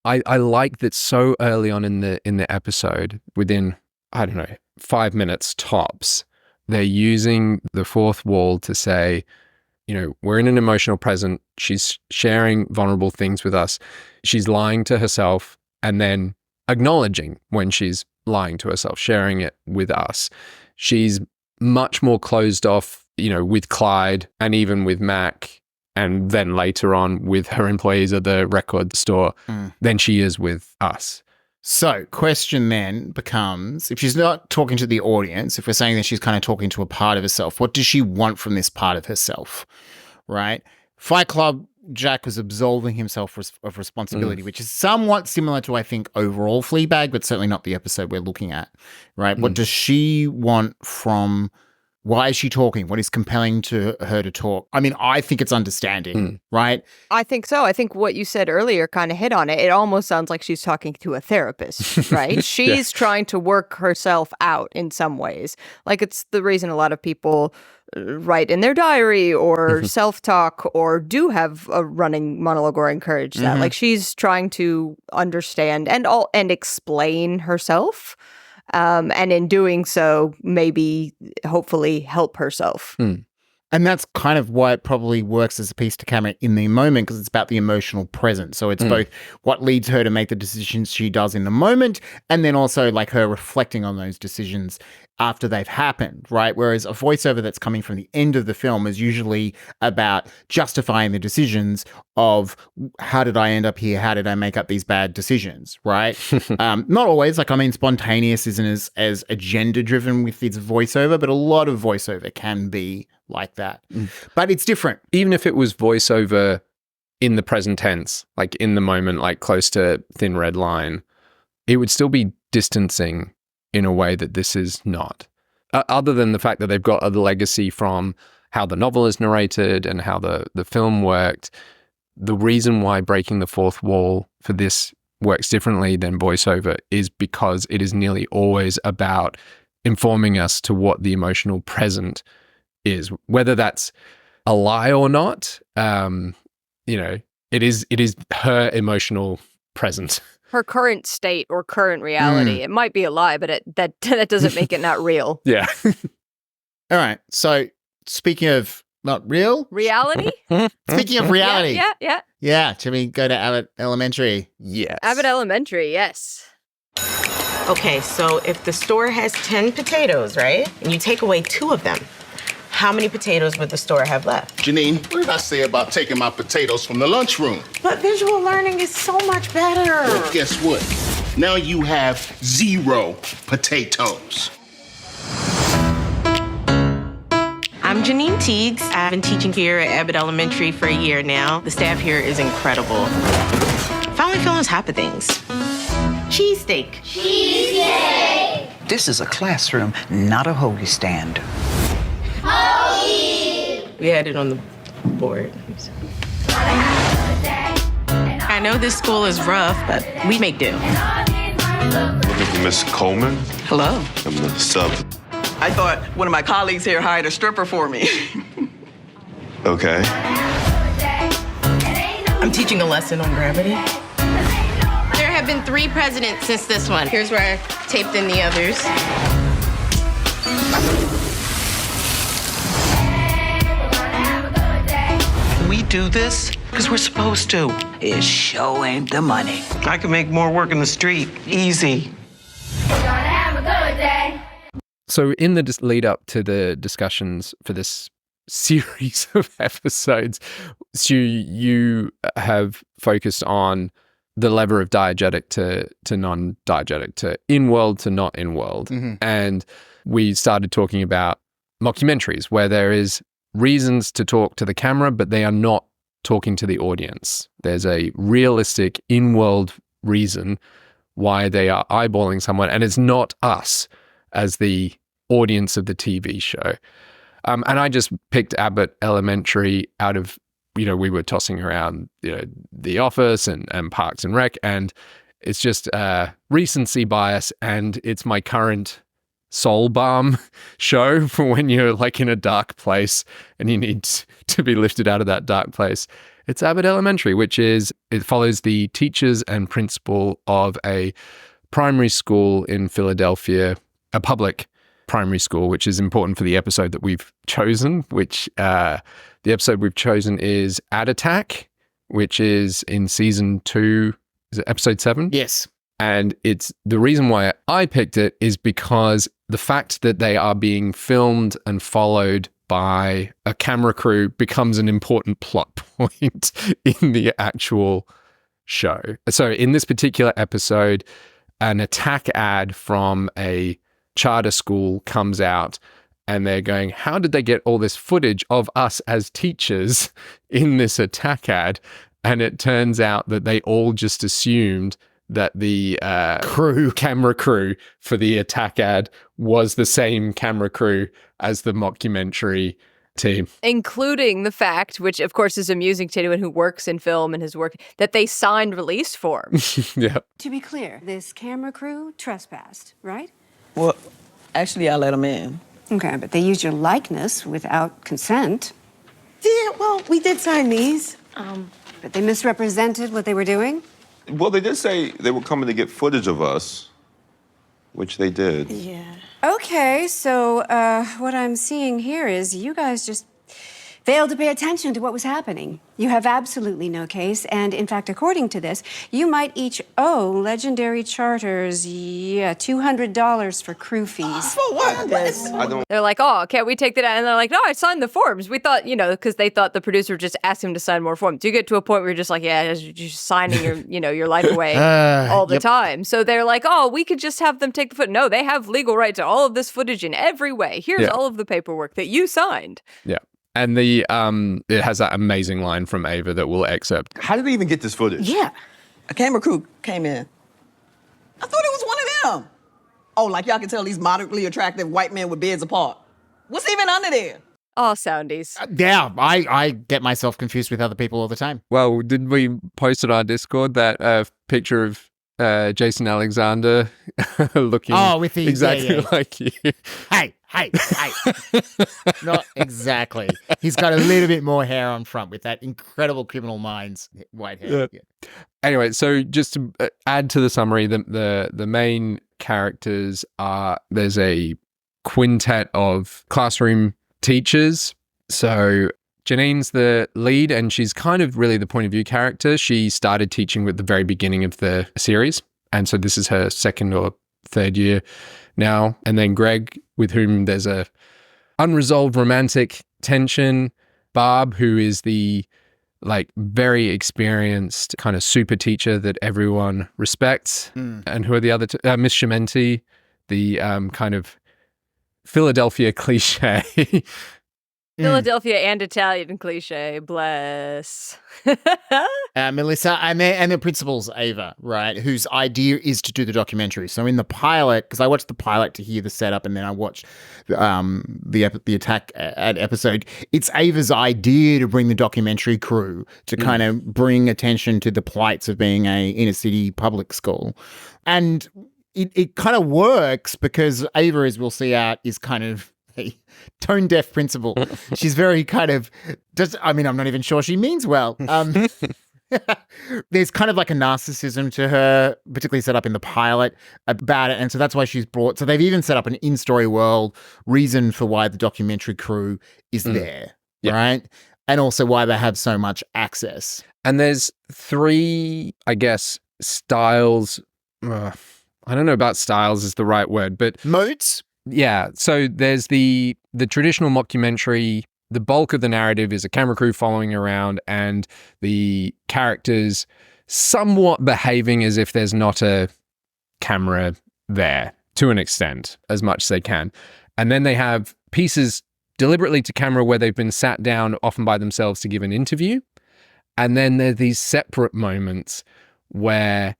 I like that so early on in the episode, within, I don't know, 5 minutes tops, they're using the fourth wall to say, you know, we're in an emotional present. She's sharing vulnerable things with us. She's lying to herself and then acknowledging when she's lying to herself, sharing it with us. She's much more closed off, you know, with Clyde and even with Mac, and then later on with her employees at the record store than she is with us. So, question then becomes, if she's not talking to the audience, if we're saying that she's kind of talking to a part of herself, what does she want from this part of herself, right? Fight Club, Jack was absolving himself of responsibility, which is somewhat similar to, I think, overall Fleabag, but certainly not the episode we're looking at, right? What does she want from... Why is she talking? What is compelling to her to talk? I mean, I think it's understanding, right? I think so. I think what you said earlier kind of hit on it. It almost sounds like she's talking to a therapist, right? She's trying to work herself out in some ways. Like, it's the reason a lot of people write in their diary or self-talk or do have a running monologue or encourage that. Like, she's trying to understand and explain herself. And in doing so, maybe, hopefully, help herself. And that's kind of why it probably works as a piece to camera in the moment, because it's about the emotional present. So it's both what leads her to make the decisions she does in the moment, and then also like her reflecting on those decisions after they've happened, right? Whereas a voiceover that's coming from the end of the film is usually about justifying the decisions of how did I end up here? How did I make up these bad decisions, right? Not always. Like, I mean, spontaneous isn't as agenda driven with its voiceover, but a lot of voiceover can be like that. But it's different. Even if it was voiceover in the present tense, like in the moment, like close to Thin Red Line, it would still be distancing in a way that this is not. Other than the fact that they've got a legacy from how the novel is narrated and how the film worked, the reason why breaking the fourth wall for this works differently than voiceover is because it is nearly always about informing us to what the emotional present is, whether that's a lie or not. You know, it is her emotional present. Her current state or current reality. It might be a lie, but that doesn't make it not real. Yeah. All right. So speaking of not real. Reality? Speaking of reality. Yeah. Yeah. Should we go to Abbott Elementary? Yes. Abbott Elementary, yes. Okay, so if the store has 10 potatoes, right? And you take away 2 of them, how many potatoes would the store have left? Janine, what did I say about taking my potatoes from the lunchroom? But visual learning is so much better. Well, guess what? Now you have 0 potatoes. I'm Janine Teagues. I've been teaching here at Abbott Elementary for a year now. The staff here is incredible. Finally feeling on top of things. Cheesesteak. Cheesesteak. This is a classroom, not a hoagie stand. We had it on the board. I know this school is rough, but we make do. Looking for Miss Coleman? Hello. I'm the sub. I thought one of my colleagues here hired a stripper for me. Okay. I'm teaching a lesson on gravity. There have been 3 presidents since this one. Here's where I taped in the others. We do this because we're supposed to. It sure ain't the money. I can make more work in the street. Easy. So in the lead up to the discussions for this series of episodes, Stu, you have focused on the lever of diegetic to non-diegetic, to in-world to not in-world. And we started talking about mockumentaries where there is reasons to talk to the camera, but they are not talking to the audience. There's a realistic in-world reason why they are eyeballing someone, and it's not us as the audience of the TV show. And I just picked Abbott Elementary out of, we were tossing around, The Office and Parks and Rec, and It's just recency bias, and it's my current soul balm show for when you're like in a dark place and you need to be lifted out of that dark place. It's Abbott Elementary, it follows the teachers and principal of a primary school in Philadelphia, a public primary school, which is important for the episode that we've chosen, which the episode we've chosen is Ad Attack, which is in season 2. Is it episode 7? Yes. And it's the reason why I picked it is because the fact that they are being filmed and followed by a camera crew becomes an important plot point in the actual show. So in this particular episode, an attack ad from a charter school comes out, and they're going, how did they get all this footage of us as teachers in this attack ad? And it turns out that they all just assumed that the camera crew for the attack ad was the same camera crew as the mockumentary team. Including the fact, which of course is amusing to anyone who works in film and has worked, that they signed release forms. Yeah. To be clear, this camera crew trespassed, right? Well, actually, I let them in. Okay, but they used your likeness without consent. Yeah, well, we did sign these. But they misrepresented what they were doing? Well, they did say they were coming to get footage of us, which they did. Yeah. Okay, so what I'm seeing here is you guys just failed to pay attention to what was happening. You have absolutely no case, and in fact, according to this, you might each owe Legendary Charters, $200 for crew fees. For what? They're like, oh, can't we take that out? And they're like, no, I signed the forms. We thought, because they thought the producer just asked him to sign more forms. You get to a point where you're just like, yeah, you're just signing your life away all the time. So they're like, oh, we could just have them take the footage. No, they have legal right to all of this footage in every way. Here's all of the paperwork that you signed. Yeah. And it has that amazing line from Ava that we'll excerpt. How did they even get this footage? Yeah. A camera crew came in. I thought it was one of them. Oh, like y'all can tell these moderately attractive white men with beards apart. What's even under there? Oh, soundies. Yeah, I get myself confused with other people all the time. Well, didn't we post on our Discord that picture of Jason Alexander looking with the, exactly like you? Hey. Not exactly. He's got a little bit more hair on front with that incredible Criminal Minds white hair. Yeah. Anyway, so just to add to the summary, the main characters are, there's a quintet of classroom teachers. So Janine's the lead, and she's kind of really the point of view character. She started teaching at the very beginning of the series, and so this is her second or third year now. And then Greg, with whom there's a unresolved romantic tension. Barb, who is the very experienced kind of super teacher that everyone respects. And who are the other two? Miss Chimenti, the kind of Philadelphia cliche. Philadelphia and Italian cliche, bless. Melissa, and the principal's Ava, right, whose idea is to do the documentary. So in the pilot, because I watched the pilot to hear the setup, and then I watched the attack ad episode, it's Ava's idea to bring the documentary crew to kind of bring attention to the plights of being a inner city public school. And it kind of works because Ava, as we'll see out, is kind of a tone deaf principal. She's very kind of I'm not even sure she means well. There's kind of like a narcissism to her, particularly set up in the pilot about it. And so that's why she's brought. So they've even set up an in-story world reason for why the documentary crew is there, right? And also why they have so much access. And there's 3, I guess, styles. I don't know about styles is the right word, but modes. Yeah. So there's the traditional mockumentary. The bulk of the narrative is a camera crew following around and the characters somewhat behaving as if there's not a camera there to an extent, as much as they can. And then they have pieces deliberately to camera where they've been sat down, often by themselves, to give an interview. And then there are these separate moments where,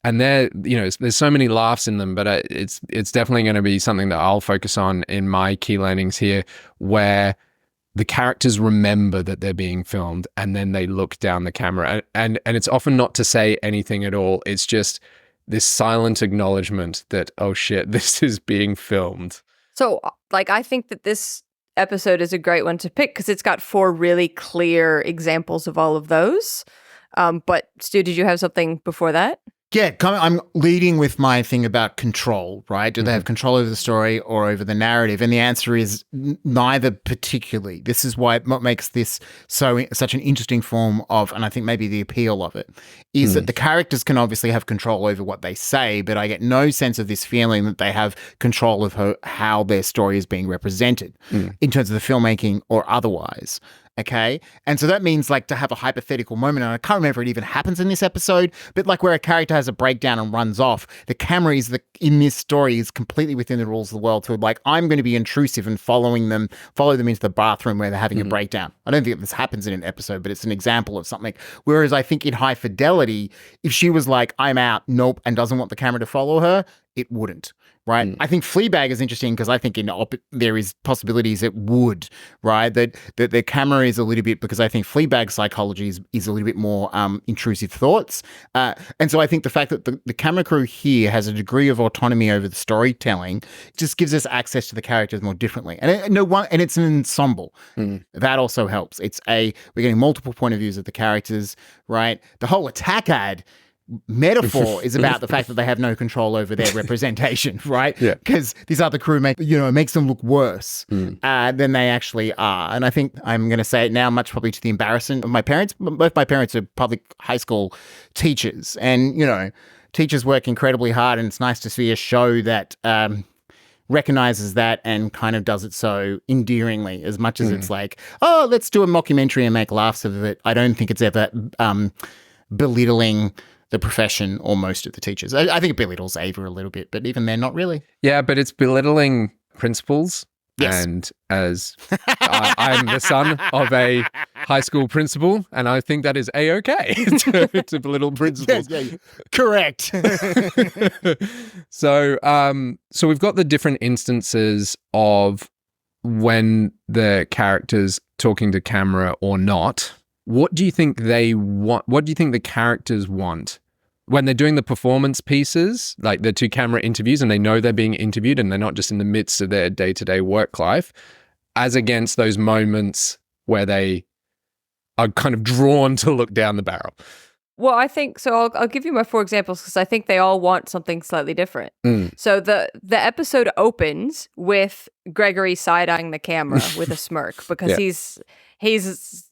and there's so many laughs in them, but it's definitely going to be something that I'll focus on in my key learnings here, where the characters remember that they're being filmed and then they look down the camera. And it's often not to say anything at all. It's just this silent acknowledgement that, oh shit, this is being filmed. So, like, I think that this episode is a great one to pick because it's got 4 really clear examples of all of those. But Stu, did you have something before that? Yeah, I'm leading with my thing about control, right? Do they have control over the story or over the narrative? And the answer is neither particularly. This is what makes this such an interesting form of, and I think maybe the appeal of it, is that the characters can obviously have control over what they say, but I get no sense of this feeling that they have control of how their story is being represented in terms of the filmmaking or otherwise. Okay. And so that means like to have a hypothetical moment, and I can't remember if it even happens in this episode, but like where a character has a breakdown and runs off, the camera in this story is completely within the rules of the world. So like, I'm going to be intrusive and follow them into the bathroom where they're having a breakdown. I don't think this happens in an episode, but it's an example of something. Whereas I think in High Fidelity, if she was like, I'm out, nope, and doesn't want the camera to follow her, it wouldn't. Right. I think Fleabag is interesting because I think there is possibilities it would, right? That the camera is a little bit, because I think Fleabag psychology is a little bit more intrusive thoughts. And so I think the fact that the camera crew here has a degree of autonomy over the storytelling just gives us access to the characters more differently. And it's an ensemble. That also helps. We're getting multiple point of views of the characters, right? The whole attack ad metaphor is about the fact that they have no control over their representation, right? Yeah. Because these other crew makes them look worse than they actually are. And I think I'm going to say it now, much probably to the embarrassment of my parents. Both my parents are public high school teachers, and teachers work incredibly hard. And it's nice to see a show that recognizes that and kind of does it so endearingly, as much as it's like, oh, let's do a mockumentary and make laughs of it. I don't think it's ever belittling the profession or most of the teachers. I think it belittles Ava a little bit, but even then, not really. Yeah, but it's belittling principals. Yes. And as I'm the son of a high school principal, and I think that is A-okay to belittle principals. Yeah. Correct. So we've got the different instances of when the character's talking to camera or not. What do you think they want? What do you think the characters want? When they're doing the performance pieces, like the 2 camera interviews, and they know they're being interviewed and they're not just in the midst of their day-to-day work life, as against those moments where they are kind of drawn to look down the barrel. Well, I think so. I'll give you my 4 examples because I think they all want something slightly different. So the episode opens with Gregory side-eyeing the camera with a smirk because he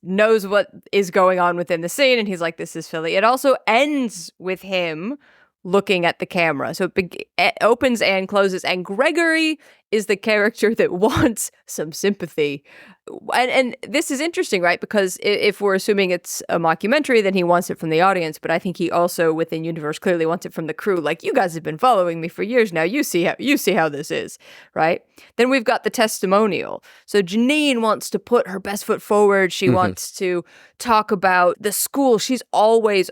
knows what is going on within the scene, and he's like, this is Philly. It also ends with him looking at the camera. So it opens and closes, and Gregory is the character that wants some sympathy. And this is interesting, right? Because if we're assuming it's a mockumentary, then he wants it from the audience. But I think he also, within universe, clearly wants it from the crew. Like, you guys have been following me for years now. You see how this is, right? Then we've got the testimonial. So Janine wants to put her best foot forward. She wants to talk about the school. She's always,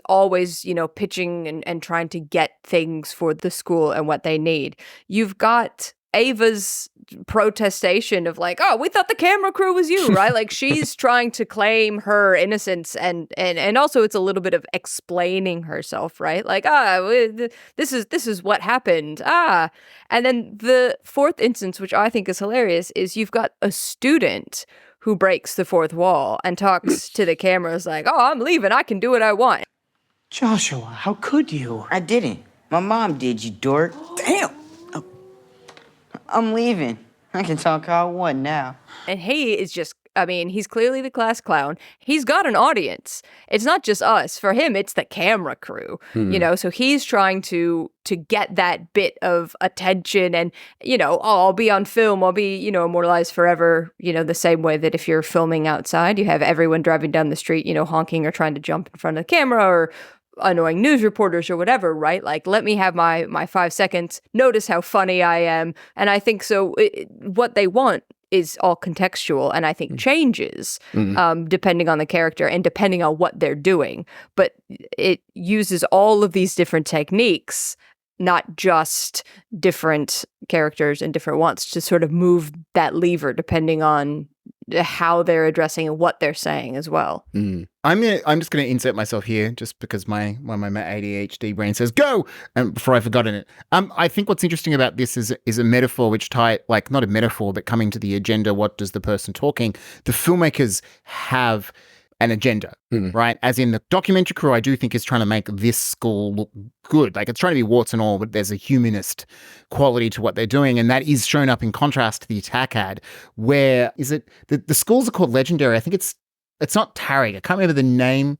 pitching and trying to get things for the school and what they need. You've got Ava's protestation of like, oh, we thought the camera crew was you, right? Like, she's trying to claim her innocence, and also it's a little bit of explaining herself, right? Like, this is what happened. And then the 4th instance, which I think is hilarious, is you've got a student who breaks the 4th wall and talks to the cameras like, oh, I'm leaving. I can do what I want. Joshua, how could you? I didn't. My mom did, you dork. Damn. I'm leaving. I can talk how I want now. And he is just, he's clearly the class clown. He's got an audience. It's not just us. For him, it's the camera crew, so he's trying to get that bit of attention and, I'll be on film. I'll be, immortalized forever, the same way that if you're filming outside, you have everyone driving down the street, honking or trying to jump in front of the camera or annoying news reporters or whatever, right? Like, let me have my 5 seconds, notice how funny I am. And I think so what they want is all contextual, and I think changes depending on the character and depending on what they're doing. But it uses all of these different techniques, not just different characters and different wants, to sort of move that lever depending on how they're addressing and what they're saying as well. I'm just going to insert myself here just because my ADHD brain says go, and before I've forgotten it. I think what's interesting about this is a metaphor which like not a metaphor, but coming to the agenda. What does the person talking? The filmmakers have an agenda, right? As in the documentary crew, I do think is trying to make this school look good. Like it's trying to be warts and all, but there's a humanist quality to what they're doing. And that is shown up in contrast to the attack ad, where is it? The schools are called Legendary. I think it's not Tarek. I can't remember the name.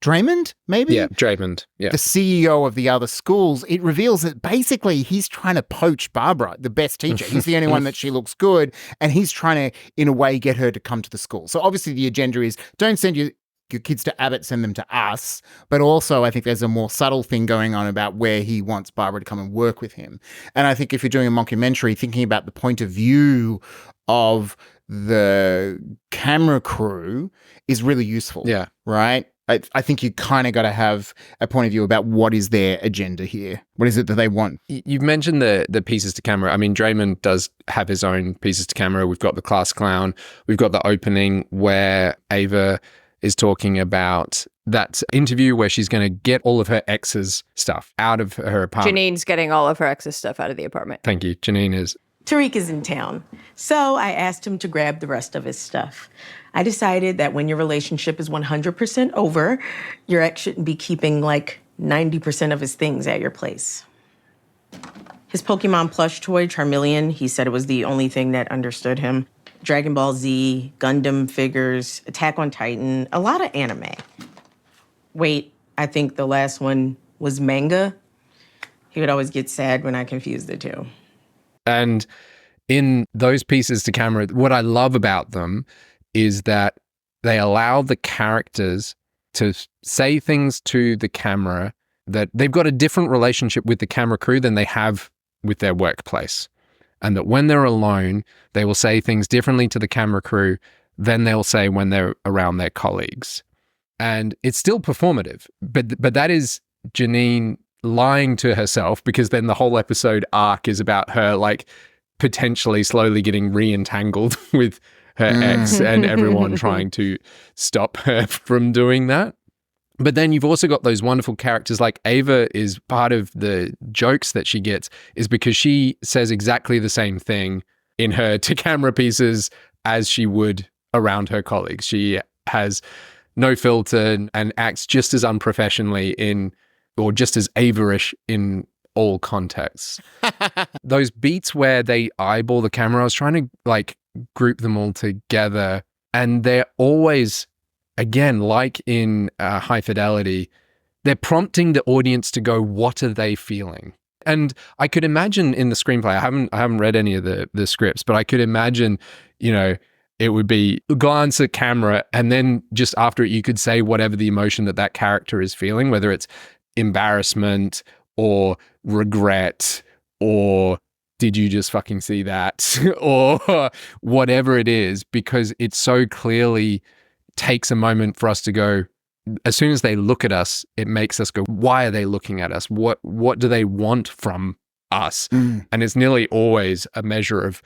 Draymond, maybe? Yeah, Draymond. Yeah. The CEO of the other schools. It reveals that basically he's trying to poach Barbara, the best teacher. He's the only one that she looks good. And he's trying to, in a way, get her to come to the school. So obviously the agenda is don't send your kids to Abbott, send them to us. But also I think there's a more subtle thing going on about where he wants Barbara to come and work with him. And I think if you're doing a mockumentary, thinking about the point of view of the camera crew is really useful. Yeah. Right? I think you kind of got to have a point of view about what is their agenda here. What is it that they want? You've mentioned the pieces to camera. I mean, Draymond does have his own pieces to camera. We've got the class clown. We've got the opening where Ava is talking about that interview where she's going to get all of her ex's stuff out of her apartment. Janine's getting all of her ex's stuff out of the apartment. Thank you. Janine is. Tariq is in town, so I asked him to grab the rest of his stuff. I decided that when your relationship is 100% over, your ex shouldn't be keeping like 90% of his things at your place. His Pokemon plush toy, Charmeleon, he said it was the only thing that understood him. Dragon Ball Z, Gundam figures, Attack on Titan, a lot of anime. Wait, I think the last one was manga. He would always get sad when I confused the two. And in those pieces to camera, what I love about them is that they allow the characters to say things to the camera that they've got a different relationship with the camera crew than they have with their workplace. And that when they're alone, they will say things differently to the camera crew than they'll say when they're around their colleagues. And it's still performative, but that is Janine lying to herself, because then the whole episode arc is about her like potentially slowly getting re-entangled with her ex and everyone trying to stop her from doing that. But then you've also got those wonderful characters like Ava is part of the jokes that she gets is because she says exactly the same thing in her to camera pieces as she would around her colleagues. She has no filter and acts just as unprofessionally or just as Ava-ish in all contexts. Those beats where they eyeball the camera, I was trying to like group them all together, and they're always, again, like in High Fidelity, they're prompting the audience to go, what are they feeling? And I could imagine in the screenplay, I haven't read any of the scripts, but I could imagine, it would be glance at camera, and then just after it, you could say whatever the emotion that character is feeling, whether it's embarrassment or regret or did you just fucking see that or whatever it is, because it so clearly takes a moment for us to go, as soon as they look at us, it makes us go, why are they looking at us? What do they want from us? And it's nearly always a measure of,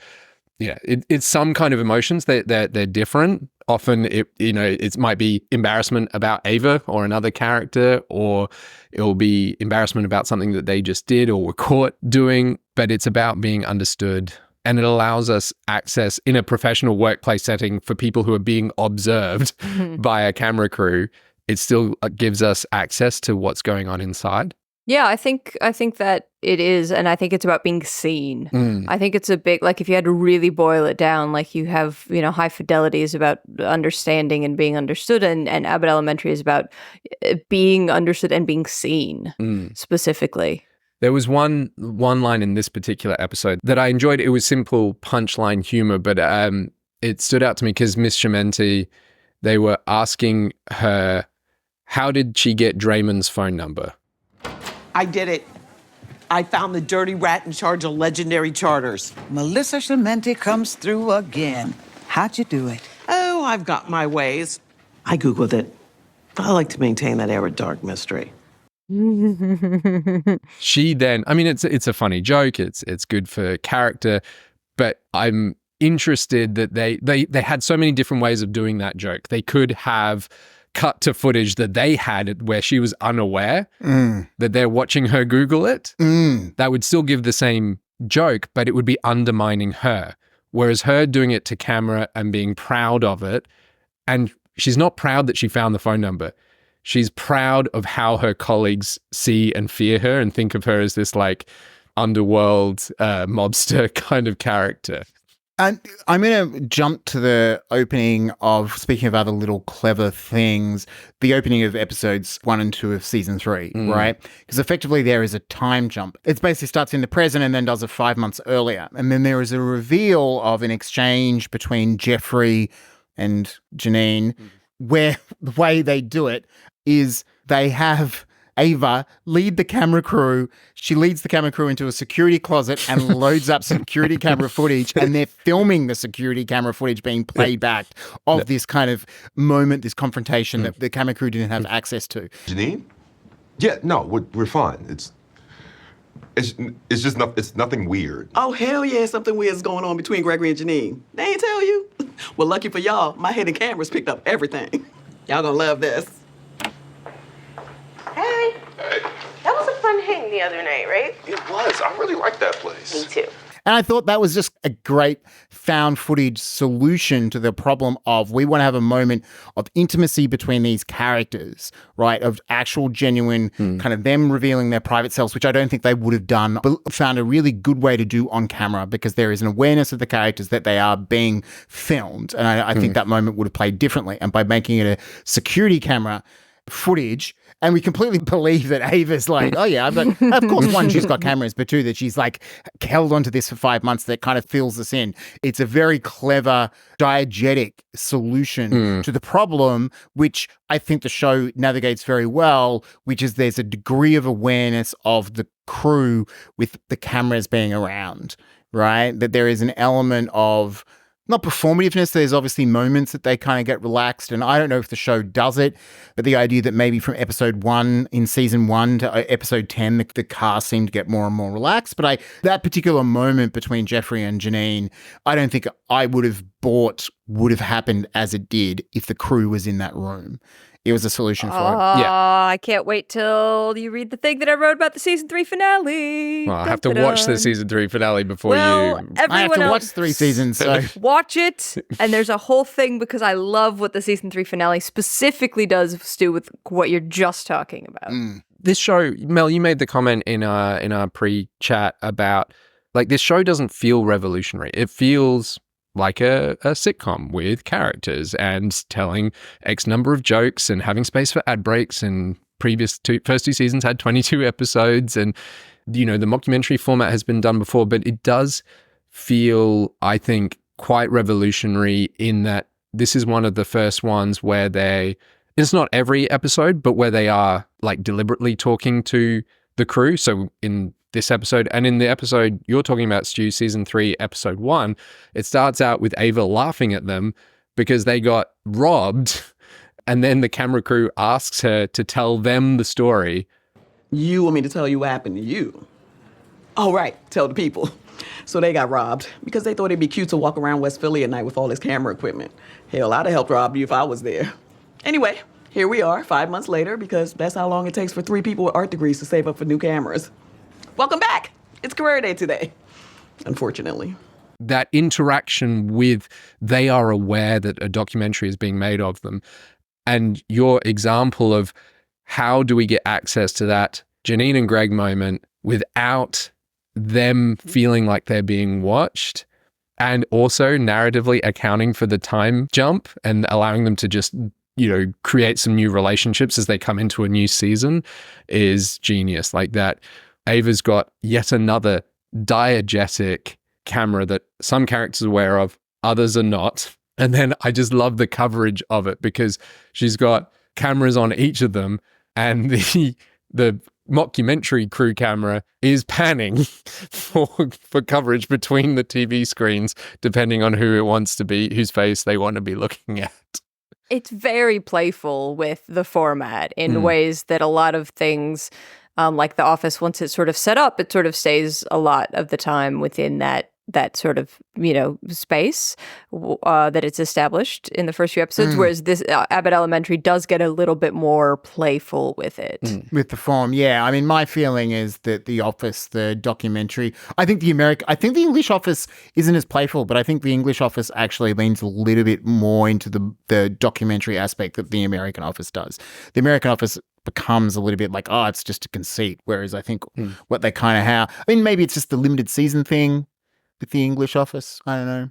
it's some kind of emotions. They're different. Often it might be embarrassment about Ava or another character, or it'll be embarrassment about something that they just did or were caught doing, but it's about being understood. And it allows us access in a professional workplace setting for people who are being observed by a camera crew. It still gives us access to what's going on inside. Yeah, I think that it is, and I think it's about being seen. I think it's a big, like if you had to really boil it down, like you have, High Fidelity is about understanding and being understood, and Abbott Elementary is about being understood and being seen specifically. There was one line in this particular episode that I enjoyed. It was simple punchline humor, but it stood out to me because Miss Chimenti, they were asking her, how did she get Draymond's phone number? I did it. I found the dirty rat in charge of Legendary Charters. Melissa Chimenti comes through again. How'd you do it? Oh, I've got my ways. I Googled it. I like to maintain that air of dark mystery. She then, I mean, it's a funny joke. It's good for character, but I'm interested that they had so many different ways of doing that joke. They could have cut to footage that they had where she was unaware that they're watching her Google it. That would still give the same joke, but it would be undermining her. Whereas her doing it to camera and being proud of it, and she's not proud that she found the phone number. She's proud of how her colleagues see and fear her and think of her as this like underworld mobster kind of character. And I'm going to jump to the opening of, speaking of other little clever things, the opening of episodes 1 and 2 of season 3, right? Because effectively there is a time jump. It basically starts in the present and then does it 5 months earlier. And then there is a reveal of an exchange between Jeffrey and Janine, where the way they do it is they have Ava lead the camera crew. She leads the camera crew into a security closet and loads up security camera footage, and they're filming the security camera footage being played back of this kind of moment, this confrontation that the camera crew didn't have access to. Janine? Yeah, no, we're fine. It's just it's nothing weird. Oh, hell yeah, something weird's going on between Gregory and Janine. They ain't tell you? Well, lucky for y'all, my hidden cameras picked up everything. Y'all gonna love this. Hey. That was a fun hang the other night, right? It was. I really liked that place. Me too. And I thought that was just a great found footage solution to the problem of we want to have a moment of intimacy between these characters, right? Of actual genuine kind of them revealing their private selves, which I don't think they would have done, but found a really good way to do on camera because there is an awareness of the characters that they are being filmed. And I think that moment would have played differently. And by making it a security camera footage, and we completely believe that Ava's like, oh yeah, of course, one, she's got cameras, but two, that she's like held onto this for 5 months that kind of fills us in. It's a very clever, diegetic solution to the problem, which I think the show navigates very well, which is there's a degree of awareness of the crew with the cameras being around, right? That there is an element of not performativeness. There's obviously moments that they kind of get relaxed, and I don't know if the show does it, but the idea that maybe from episode 1 in season 1 to episode 10, the cast seemed to get more and more relaxed. But that particular moment between Jeffrey and Janine, I don't think I would have happened as it did if the crew was in that room. It was a solution for it. I can't wait till you read the thing that I wrote about the season 3 finale. Well, I have to watch the season 3 finale before you. I have to watch 3 seasons, so watch it. And there's a whole thing because I love what the season 3 finale specifically does, Stu, with what you're just talking about. This show, Mel, you made the comment in our pre-chat about like this show doesn't feel revolutionary. It feels like a sitcom with characters and telling X number of jokes and having space for ad breaks, and first 2 seasons had 22 episodes, and the mockumentary format has been done before, but it does feel, I think, quite revolutionary in that this is one of the first ones where it's not every episode, but where they are like deliberately talking to the crew. So in this episode, and in the episode you're talking about, Stu, season 3, episode 1, it starts out with Ava laughing at them because they got robbed, and then the camera crew asks her to tell them the story. You want me to tell you what happened to you? Oh, right, tell the people. So they got robbed because they thought it'd be cute to walk around West Philly at night with all this camera equipment. Hell, I'd have helped rob you if I was there. Anyway, here we are 5 months later because that's how long it takes for 3 people with art degrees to save up for new cameras. Welcome back. It's career day today, unfortunately. That interaction with, they are aware that a documentary is being made of them. And your example of how do we get access to that Janine and Greg moment without them feeling like they're being watched, and also narratively accounting for the time jump and allowing them to just, create some new relationships as they come into a new season, is genius. Like that. Ava's got yet another diegetic camera that some characters are aware of, others are not. And then I just love the coverage of it because she's got cameras on each of them, and the mockumentary crew camera is panning for coverage between the TV screens, depending on who it wants to be, whose face they want to be looking at. It's very playful with the format in ways that a lot of things, like The Office, once it's sort of set up, it sort of stays a lot of the time within that that sort of, space that it's established in the first few episodes, whereas this Abbott Elementary does get a little bit more playful with it. With the form, yeah. I mean, my feeling is that The Office, the documentary, I think the English Office isn't as playful, but I think the English Office actually leans a little bit more into the documentary aspect that the American Office does. The American Office becomes a little bit like, oh, it's just a conceit, whereas I think what they kind of have, I mean, maybe it's just the limited season thing with the English Office. I don't know.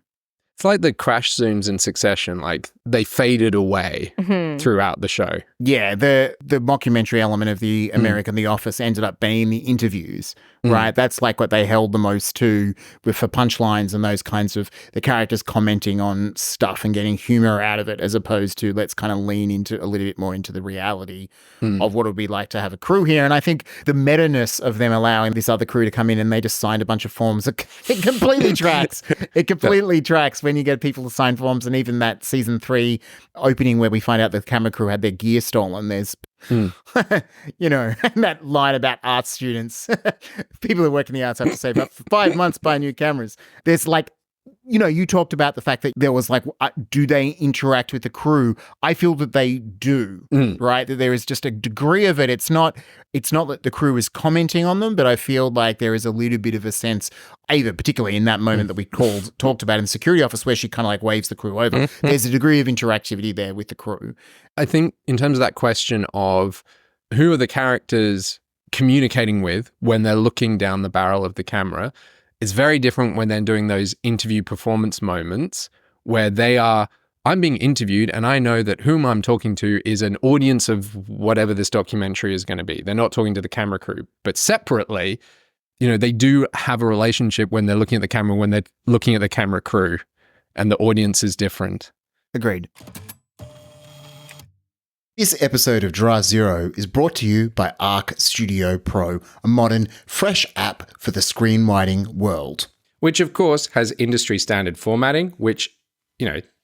It's like the crash zooms in Succession, like they faded away throughout the show. Yeah, the mockumentary element of the American The Office ended up being the interviews, right? That's like what they held the most to for punchlines and those kinds of the characters commenting on stuff and getting humor out of it, as opposed to let's kind of lean into a little bit more into the reality of what it would be like to have a crew here. And I think the meta-ness of them allowing this other crew to come in and they just signed a bunch of forms, it completely tracks. It completely tracks when you get people to sign forms. And even that season 3 opening where we find out the camera crew had their gear stolen, there's and that line about art students, people who work in the arts have to save up for 5 months buy new cameras. There's like, you talked about the fact that there was like, do they interact with the crew? I feel that they do, right? That there is just a degree of it. It's not that the crew is commenting on them, but I feel like there is a little bit of a sense, Ava, particularly in that moment that we talked about in the security office where she kind of like waves the crew over. There's a degree of interactivity there with the crew. I think in terms of that question of who are the characters communicating with when they're looking down the barrel of the camera, it's very different when they're doing those interview performance moments where I'm being interviewed and I know that whom I'm talking to is an audience of whatever this documentary is going to be. They're not talking to the camera crew, but separately, they do have a relationship when they're looking at the camera, when they're looking at the camera crew, and the audience is different. Agreed. This episode of Draft Zero is brought to you by Arc Studio Pro, a modern, fresh app for the screenwriting world. Which, of course, has industry standard formatting, which,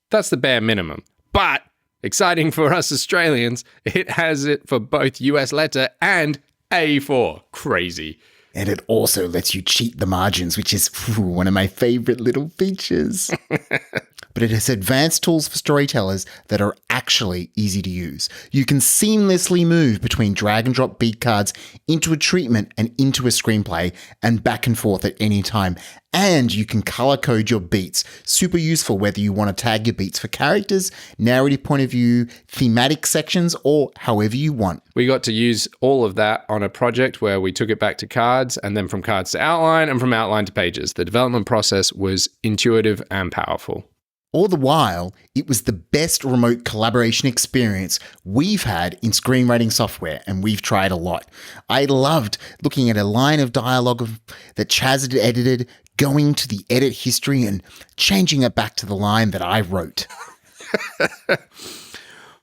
that's the bare minimum. But, exciting for us Australians, it has it for both US letter and A4. Crazy. And it also lets you cheat the margins, which is one of my favorite little features. But it has advanced tools for storytellers that are actually easy to use. You can seamlessly move between drag and drop beat cards into a treatment and into a screenplay and back and forth at any time. And you can color code your beats. Super useful whether you want to tag your beats for characters, narrative point of view, thematic sections, or however you want. We got to use all of that on a project where we took it back to cards and then from cards to outline and from outline to pages. The development process was intuitive and powerful. All the while, it was the best remote collaboration experience we've had in screenwriting software, and we've tried a lot. I loved looking at a line of dialogue that Chaz had edited, going to the edit history and changing it back to the line that I wrote.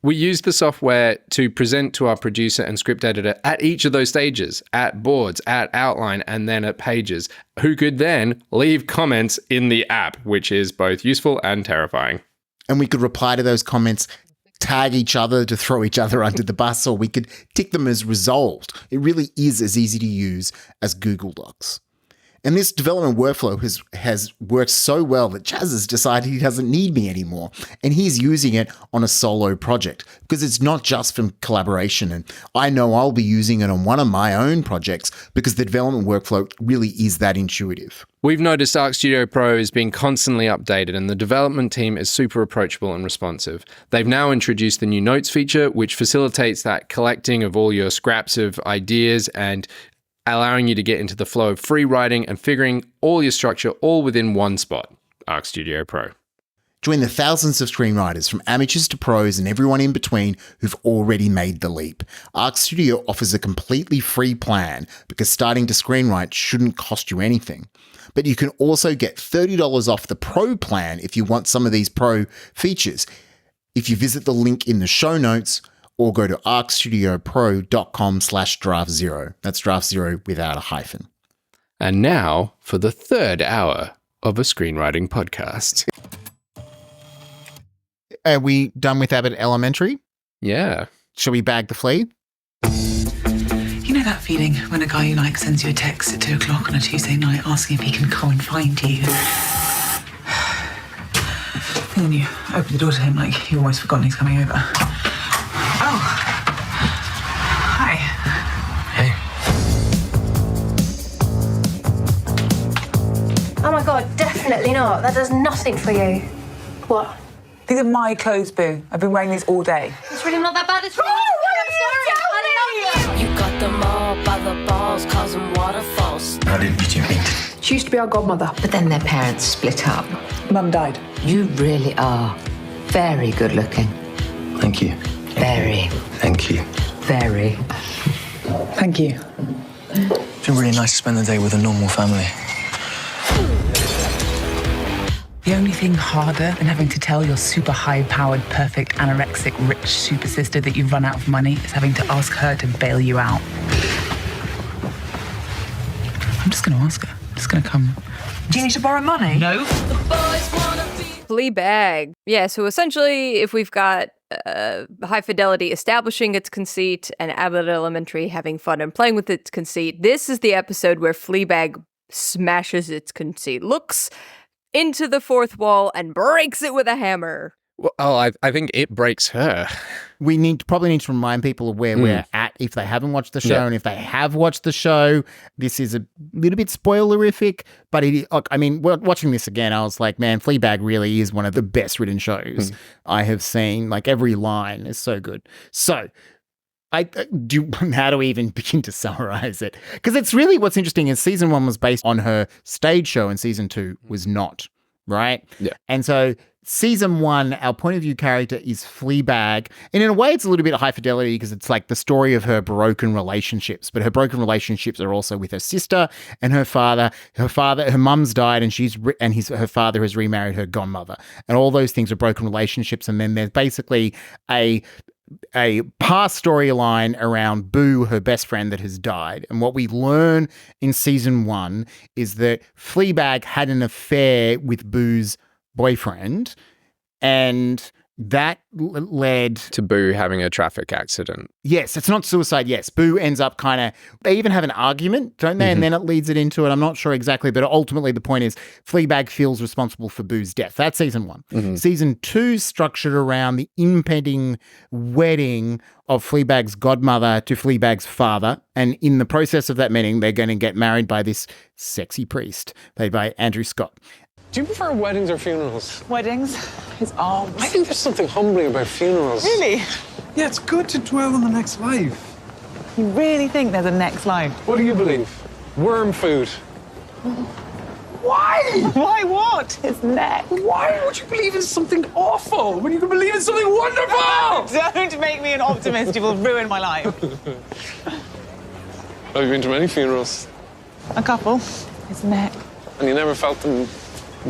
We used the software to present to our producer and script editor at each of those stages, at boards, at outline, and then at pages, who could then leave comments in the app, which is both useful and terrifying. And we could reply to those comments, tag each other to throw each other under the bus, or we could tick them as resolved. It really is as easy to use as Google Docs. And this development workflow has worked so well that Chaz has decided he doesn't need me anymore. And he's using it on a solo project because it's not just for collaboration. And I know I'll be using it on one of my own projects because the development workflow really is that intuitive. We've noticed Arc Studio Pro is being constantly updated and the development team is super approachable and responsive. They've now introduced the new notes feature, which facilitates that collecting of all your scraps of ideas and allowing you to get into the flow of free writing and figuring all your structure all within one spot. Arc Studio Pro. Join the thousands of screenwriters from amateurs to pros and everyone in between who've already made the leap. Arc Studio offers a completely free plan because starting to screenwrite shouldn't cost you anything. But you can also get $30 off the pro plan if you want some of these pro features. If you visit the link in the show notes, or go to arcstudiopro.com/draftzero. That's draft zero without a hyphen. And now for the third hour of a screenwriting podcast. Are we done with Abbott Elementary? Yeah. Shall we bag the flea? that feeling when a guy you like sends you a text at 2 o'clock on a Tuesday night asking if he can come and find you? And then you open the door to him like you've almost forgotten he's coming over. Oh. Hi. Hey. Oh my God, definitely not. That does nothing for you. What? These are my clothes, Boo. I've been wearing these all day. It's really not that bad. It's really You got them all by the balls, causing waterfalls. How did you meet? She used to be our godmother. But then their parents split up. Mum died. You really are very good looking. Thank you. Very. Thank you. Very. Thank you. It's been really nice to spend the day with a normal family. The only thing harder than having to tell your super high-powered, perfect, anorexic, rich super sister that you've run out of money is having to ask her to bail you out. I'm just going to ask her. I'm just going to come. Do you need to borrow money? No. Fleabag. Yeah, so essentially, if we've got High Fidelity establishing its conceit and Abbott Elementary having fun and playing with its conceit, this is the episode where Fleabag smashes its conceit, looks into the fourth wall and breaks it with a hammer. Well, I think it breaks her. We probably need to remind people of where we're at if they haven't watched the show, and if they have watched the show, this is a little bit spoilerific. But watching this again, I was like, man, Fleabag really is one of the best written shows I have seen. Like every line is so good. So. How do we even begin to summarize it? Because it's really what's interesting is season 1 was based on her stage show and season 2 was not, right? Yeah. And so season 1, our point of view character is Fleabag. And in a way, it's a little bit High Fidelity because it's like the story of her broken relationships. But her broken relationships are also with her sister and her father. Her mum's died and her father has remarried her godmother. And all those things are broken relationships. And then there's basically a past storyline around Boo, her best friend that has died. And what we learn in season 1 is that Fleabag had an affair with Boo's boyfriend, and that led to Boo having a traffic accident. Yes, it's not suicide. Yes, Boo ends up they even have an argument, don't they? And then it leads it into it. I'm not sure exactly, but ultimately the point is Fleabag feels responsible for Boo's death. That's season 1. Season 2 structured around the impending wedding of Fleabag's godmother to Fleabag's father. And in the process of that meeting, they're going to get married by this sexy priest played by Andrew Scott. Do you prefer weddings or funerals? Weddings. His arms. I think there's something humbling about funerals. Really? Yeah, it's good to dwell on the next life. You really think there's a next life? What do you believe? Worm food. Why? Why what? His neck. Why would you believe in something awful when you can believe in something wonderful? Don't make me an optimist. You will ruin my life. Have you been to many funerals? A couple. His neck. And you never felt them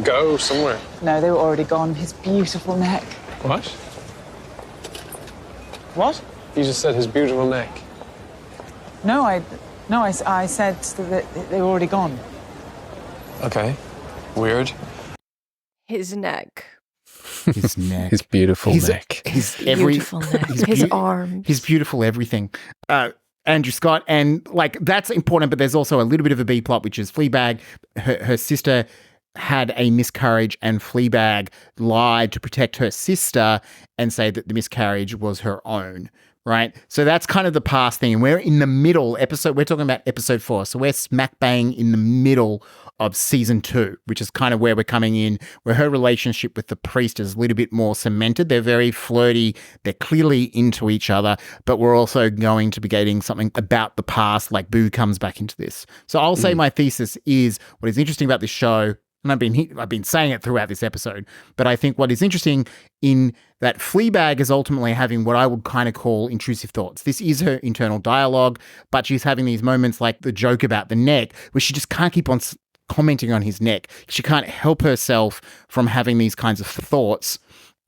go somewhere? No, they were already gone. His beautiful neck. What? What? You just said his beautiful neck. No, I said that they were already gone. Okay. Weird. His neck. His neck. His beautiful neck. His beautiful neck. His arms. His beautiful everything. Andrew Scott, and that's important, but there's also a little bit of a B plot, which is Fleabag, her sister had a miscarriage and Fleabag lied to protect her sister and say that the miscarriage was her own, right? So that's kind of the past thing. And we're in the middle we're talking about episode 4. So we're smack bang in the middle of season 2, which is kind of where we're coming in, where her relationship with the priest is a little bit more cemented. They're very flirty. They're clearly into each other, but we're also going to be getting something about the past, like Boo comes back into this. So I'll say my thesis is what is interesting about this show, and I've been saying it throughout this episode, but I think what is interesting in that Fleabag is ultimately having what I would kind of call intrusive thoughts. This is her internal dialogue, but she's having these moments like the joke about the neck, where she just can't keep on commenting on his neck. She can't help herself from having these kinds of thoughts,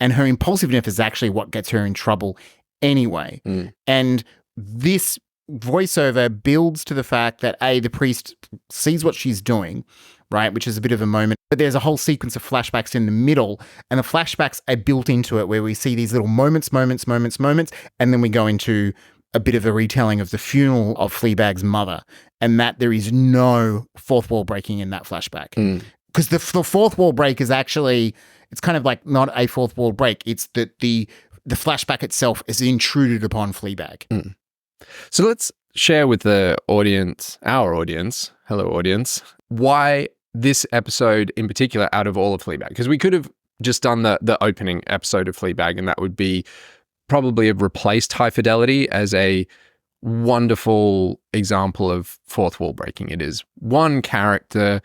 and her impulsiveness is actually what gets her in trouble anyway. And this voiceover builds to the fact that the priest sees what she's doing, right, which is a bit of a moment, but there's a whole sequence of flashbacks in the middle, and the flashbacks are built into it where we see these little moments, and then we go into a bit of a retelling of the funeral of Fleabag's mother, and that there is no fourth wall breaking in that flashback. Because the fourth wall break is actually, it's kind of like not a fourth wall break. It's that the flashback itself is intruded upon Fleabag. So let's share with the audience, our audience, hello audience, why this episode in particular out of all of Fleabag. Because we could have just done the opening episode of Fleabag, and that would be probably have replaced High Fidelity as a wonderful example of fourth wall breaking. It is one character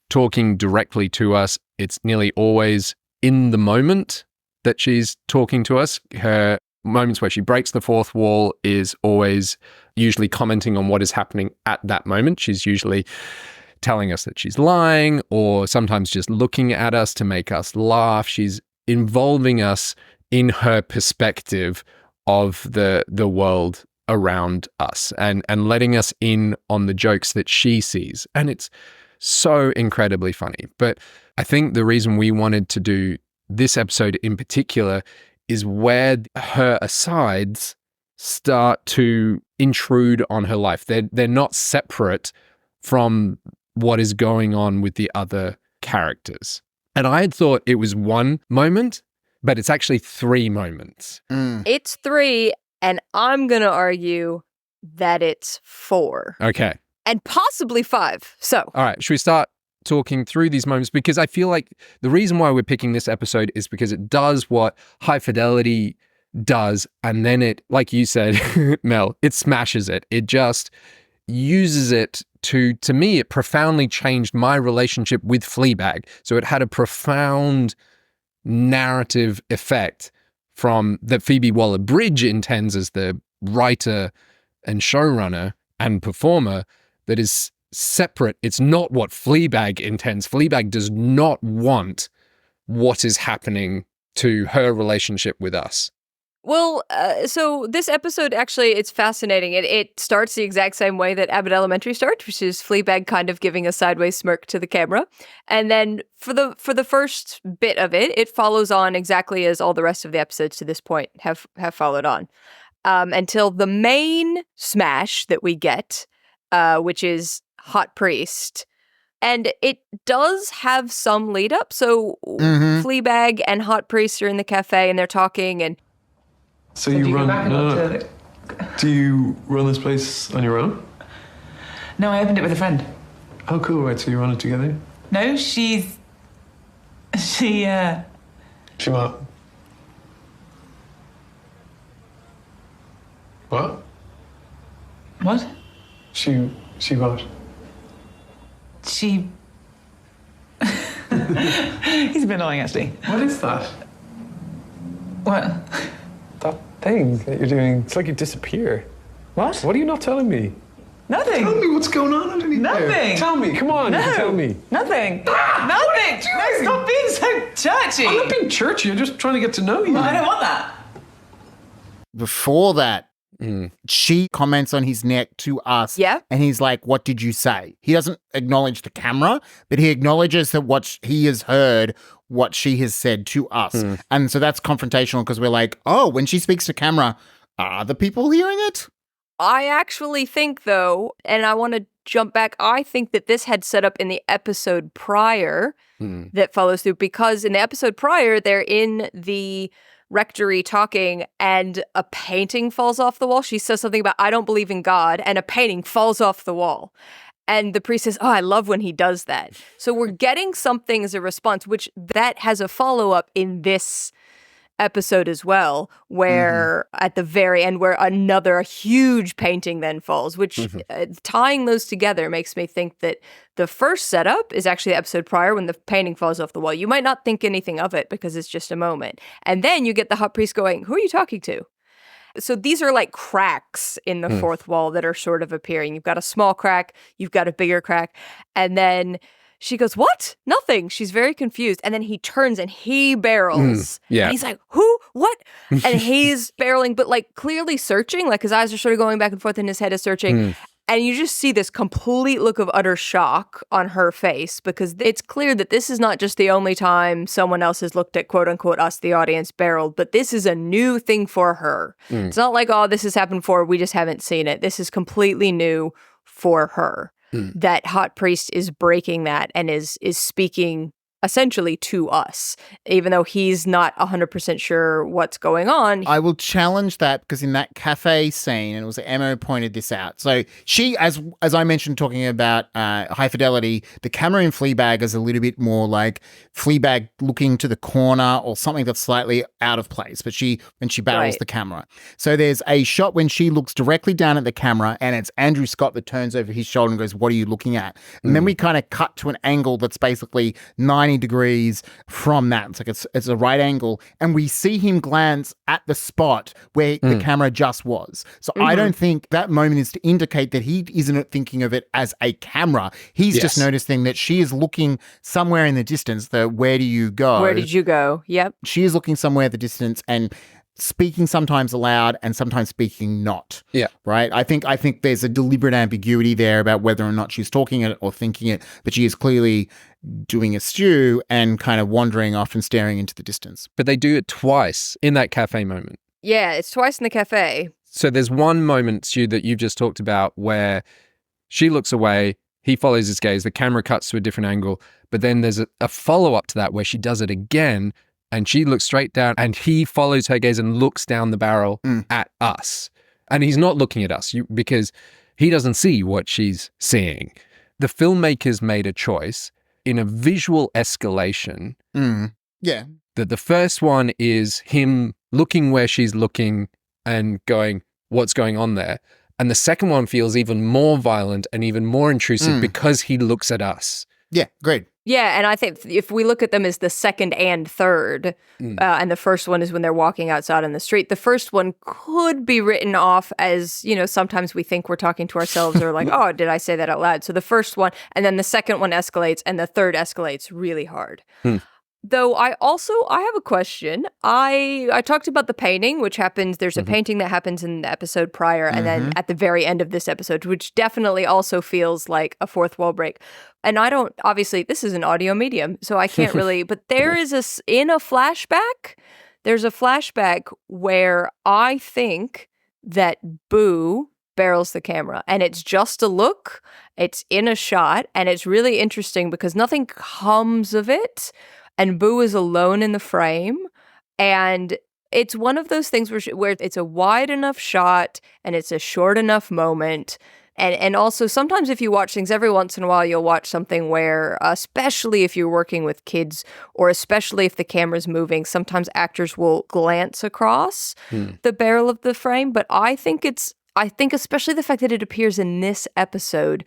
talking directly to us. It's nearly always in the moment that she's talking to us. Her moments where she breaks the fourth wall is always usually commenting on what is happening at that moment. She's usually telling us that she's lying, or sometimes just looking at us to make us laugh. She's involving us in her perspective of the world around us and letting us in on the jokes that she sees. And it's so incredibly funny. But I think the reason we wanted to do this episode in particular is where her asides start to intrude on her life. They're not separate from what is going on with the other characters. And I had thought it was one moment, but it's actually 3 moments. It's 3, and I'm going to argue that it's 4. Okay. And possibly 5. So. All right. Should we start talking through these moments? Because I feel like the reason why we're picking this episode is because it does what High Fidelity does. And then it, like you said, Mel, it smashes it. It just uses it to me, it profoundly changed my relationship with Fleabag. So it had a profound narrative effect from that Phoebe Waller-Bridge intends as the writer and showrunner and performer that is separate. It's not what Fleabag intends. Fleabag does not want what is happening to her relationship with us. Well, so this episode, actually, it's fascinating. It starts the exact same way that Abbott Elementary starts, which is Fleabag kind of giving a sideways smirk to the camera. And then for the first bit of it, it follows on exactly as all the rest of the episodes to this point have followed on. Until the main smash that we get, which is Hot Priest. And it does have some lead up. So Fleabag and Hot Priest are in the cafe and they're talking, and So you run? Do you run this place on your own? No, I opened it with a friend. Oh, cool. Right, so you run it together? No, she what? What? What? She what? She... He's a bit annoying, actually. What is that? What? That thing that you're doing, it's like you disappear. What? What are you not telling me? Nothing. Tell me what's going on underneath Nothing. there. Tell me, come on, No. you can tell me. Nothing. Ah, Nothing. what are you doing? No, stop being so churchy. I'm not being churchy, I'm just trying to get to know you. Well, I don't want that. Before that, she comments on his neck to us. Yeah. And he's like, what did you say? He doesn't acknowledge the camera, but he acknowledges that what he has heard, what she has said to us. And so that's confrontational because we're like, oh, when she speaks to camera, are the people hearing it? I actually think, though, and I want to jump back, I think that this had set up in the episode prior that follows through, because in the episode prior, they're in the rectory talking and a painting falls off the wall. She says something about, I don't believe in God, and a painting falls off the wall. And the priest says, oh, I love when he does that. So we're getting something as a response, which that has a follow-up in this episode as well, where at the very end, where another huge painting then falls, which tying those together makes me think that the first setup is actually the episode prior when the painting falls off the wall. You might not think anything of it because it's just a moment. And then you get the hot priest going, who are you talking to? So these are like cracks in the fourth wall that are sort of appearing. You've got a small crack, you've got a bigger crack, and then she goes, what? Nothing. She's very confused. And then he turns and he barrels. Yeah. And he's like, who? What? And he's barreling, but like clearly searching. Like his eyes are sort of going back and forth and his head is searching. And you just see this complete look of utter shock on her face because it's clear that this is not just the only time someone else has looked at, quote unquote, us, the audience, barreled, but this is a new thing for her. It's not like, oh, this has happened before, we just haven't seen it. This is completely new for her. That Hot Priest is breaking that and is speaking essentially to us, even though he's not 100% sure what's going on. I will challenge that because in that cafe scene, and it was Emma pointed this out. So she, as I mentioned, talking about High Fidelity, the camera in Fleabag is a little bit more like Fleabag looking to the corner or something that's slightly out of place. But when she barrels the camera, so there's a shot when she looks directly down at the camera, and it's Andrew Scott that turns over his shoulder and goes, "What are you looking at?" And then we kind of cut to an angle that's basically 90 degrees from that. It's like it's a right angle, and we see him glance at the spot where the camera just was. So I don't think that moment is to indicate that he isn't thinking of it as a camera. He's just noticing that she is looking somewhere in the distance. Where do you go? Where did you go? Yep. She is looking somewhere at the distance and speaking sometimes aloud and sometimes speaking not. Yeah. Right? I think there's a deliberate ambiguity there about whether or not she's talking it or thinking it, but she is clearly doing a Stu and kind of wandering off and staring into the distance. But they do it twice in that cafe moment. Yeah, it's twice in the cafe. So there's one moment, Stu, that you've just talked about where she looks away, he follows his gaze, the camera cuts to a different angle, but then there's a follow-up to that where she does it again and she looks straight down and he follows her gaze and looks down the barrel at us. And he's not looking at us because he doesn't see what she's seeing. The filmmakers made a choice in a visual escalation. Yeah. That the first one is him looking where she's looking and going, what's going on there? And the second one feels even more violent and even more intrusive because he looks at us. Yeah, great. Yeah, and I think if we look at them as the second and third, and the first one is when they're walking outside on the street, the first one could be written off as, sometimes we think we're talking to ourselves or like, oh, did I say that out loud? So the first one, and then the second one escalates, and the third escalates really hard. Though I have a question. I talked about the painting, which happens, there's a painting that happens in the episode prior, and then at the very end of this episode, which definitely also feels like a fourth wall break. And obviously this is an audio medium, so I can't really, but there is there's a flashback where I think that Boo barrels the camera, and it's just a look, it's in a shot, and it's really interesting because nothing comes of it. And Boo is alone in the frame, and it's one of those things where it's a wide enough shot and it's a short enough moment. And also sometimes if you watch things, every once in a while you'll watch something where, especially if you're working with kids or especially if the camera's moving, sometimes actors will glance across the barrel of the frame. But I think especially the fact that it appears in this episode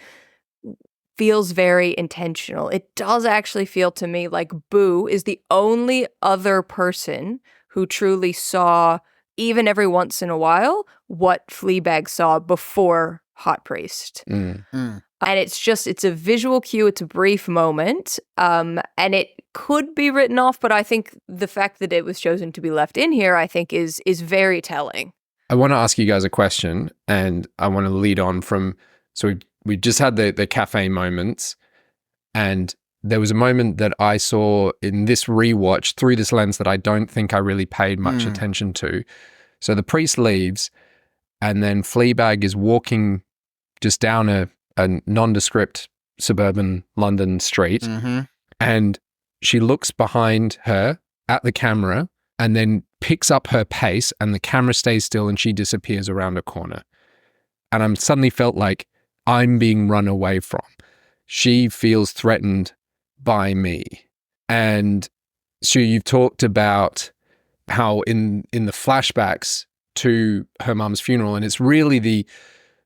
feels very intentional. It does actually feel to me like Boo is the only other person who truly saw, even every once in a while, what Fleabag saw before Hot Priest. And it's a visual cue, it's a brief moment, and it could be written off, but I think the fact that it was chosen to be left in here, I think is very telling. I want to ask you guys a question, and I want to lead on from, so we just had the cafe moments, and there was a moment that I saw in this rewatch through this lens that I don't think I really paid much attention to. So the priest leaves, and then Fleabag is walking just down a nondescript suburban London street, and she looks behind her at the camera and then picks up her pace, and the camera stays still and she disappears around a corner. And I'm suddenly felt like I'm being run away from. She feels threatened by me. And so you've talked about how in the flashbacks to her mum's funeral, and it's really the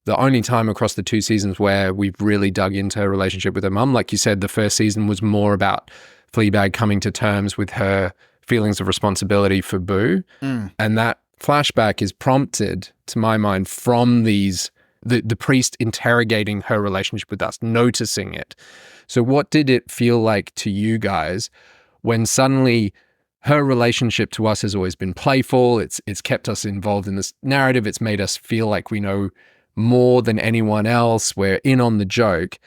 only time across the two seasons where we've really dug into her relationship with her mum. Like you said, the first season was more about Fleabag coming to terms with her feelings of responsibility for Boo. And that flashback is prompted, to my mind, from the priest interrogating her relationship with us, noticing it. So what did it feel like to you guys when suddenly her relationship to us has always been playful, it's kept us involved in this narrative, it's made us feel like we know more than anyone else. We're in on the joke.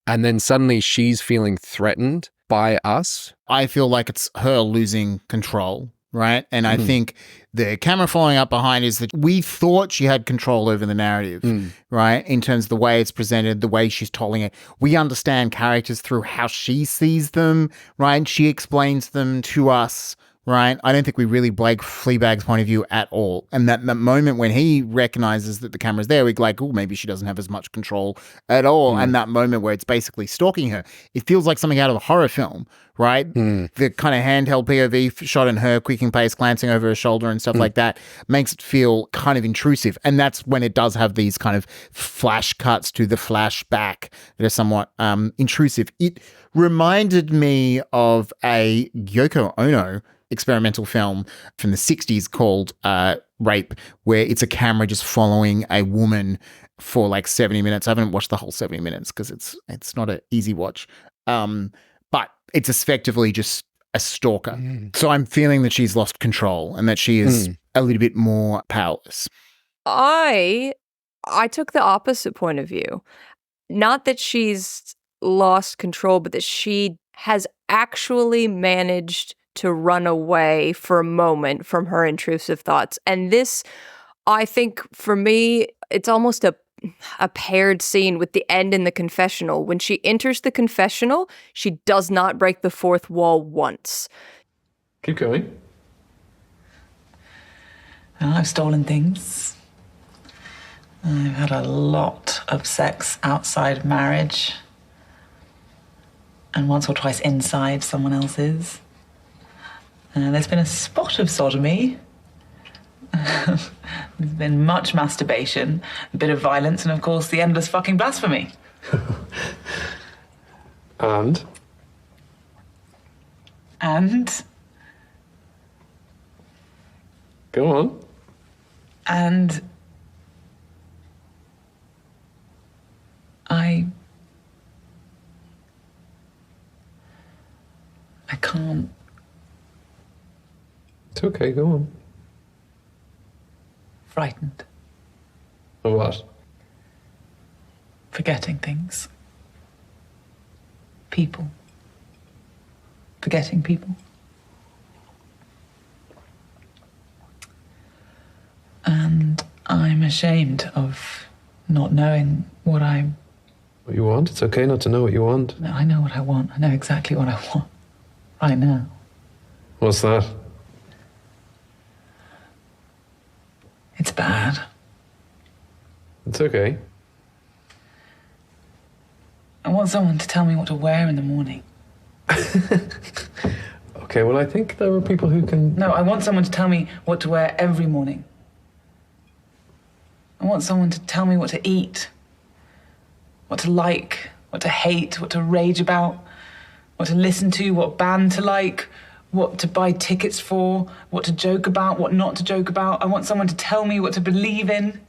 And then suddenly she's feeling threatened by us. I feel like it's her losing control, right? And I think the camera following up behind is that we thought she had control over the narrative, right? In terms of the way it's presented, the way she's telling it. We understand characters through how she sees them, right? She explains them to us, right? I don't think we really break Fleabag's point of view at all. And that moment when he recognizes that the camera's there, we're like, oh, maybe she doesn't have as much control at all. And that moment where it's basically stalking her, it feels like something out of a horror film, right? The kind of handheld POV shot in her, quick and pace, glancing over her shoulder and stuff like that makes it feel kind of intrusive. And that's when it does have these kind of flash cuts to the flashback that are somewhat intrusive. It reminded me of a Yoko Ono experimental film from the 60s called Rape, where it's a camera just following a woman for like 70 minutes. I haven't watched the whole 70 minutes because it's not an easy watch. But it's effectively just a stalker. So I'm feeling that she's lost control and that she is a little bit more powerless. I took the opposite point of view. Not that she's lost control, but that she has actually managed to run away for a moment from her intrusive thoughts. And this, I think, for me, it's almost a paired scene with the end in the confessional. When she enters the confessional, she does not break the fourth wall once. Keep going. Well, I've stolen things. I've had a lot of sex outside marriage. And once or twice inside someone else's. There's been a spot of sodomy. There's been much masturbation, a bit of violence, and of course the endless fucking blasphemy. And? And? Go on. And I can't. It's okay, go on. Frightened. Of what? Forgetting things. People. Forgetting people. And I'm ashamed of not knowing what you want? It's okay not to know what you want. No, I know what I want. I know exactly what I want. Right now. What's that? It's bad. It's okay. I want someone to tell me what to wear in the morning. Okay, well, I think there are people who can... No, I want someone to tell me what to wear every morning. I want someone to tell me what to eat, what to like, what to hate, what to rage about, what to listen to, what band to like, what to buy tickets for, what to joke about, what not to joke about. I want someone to tell me what to believe in,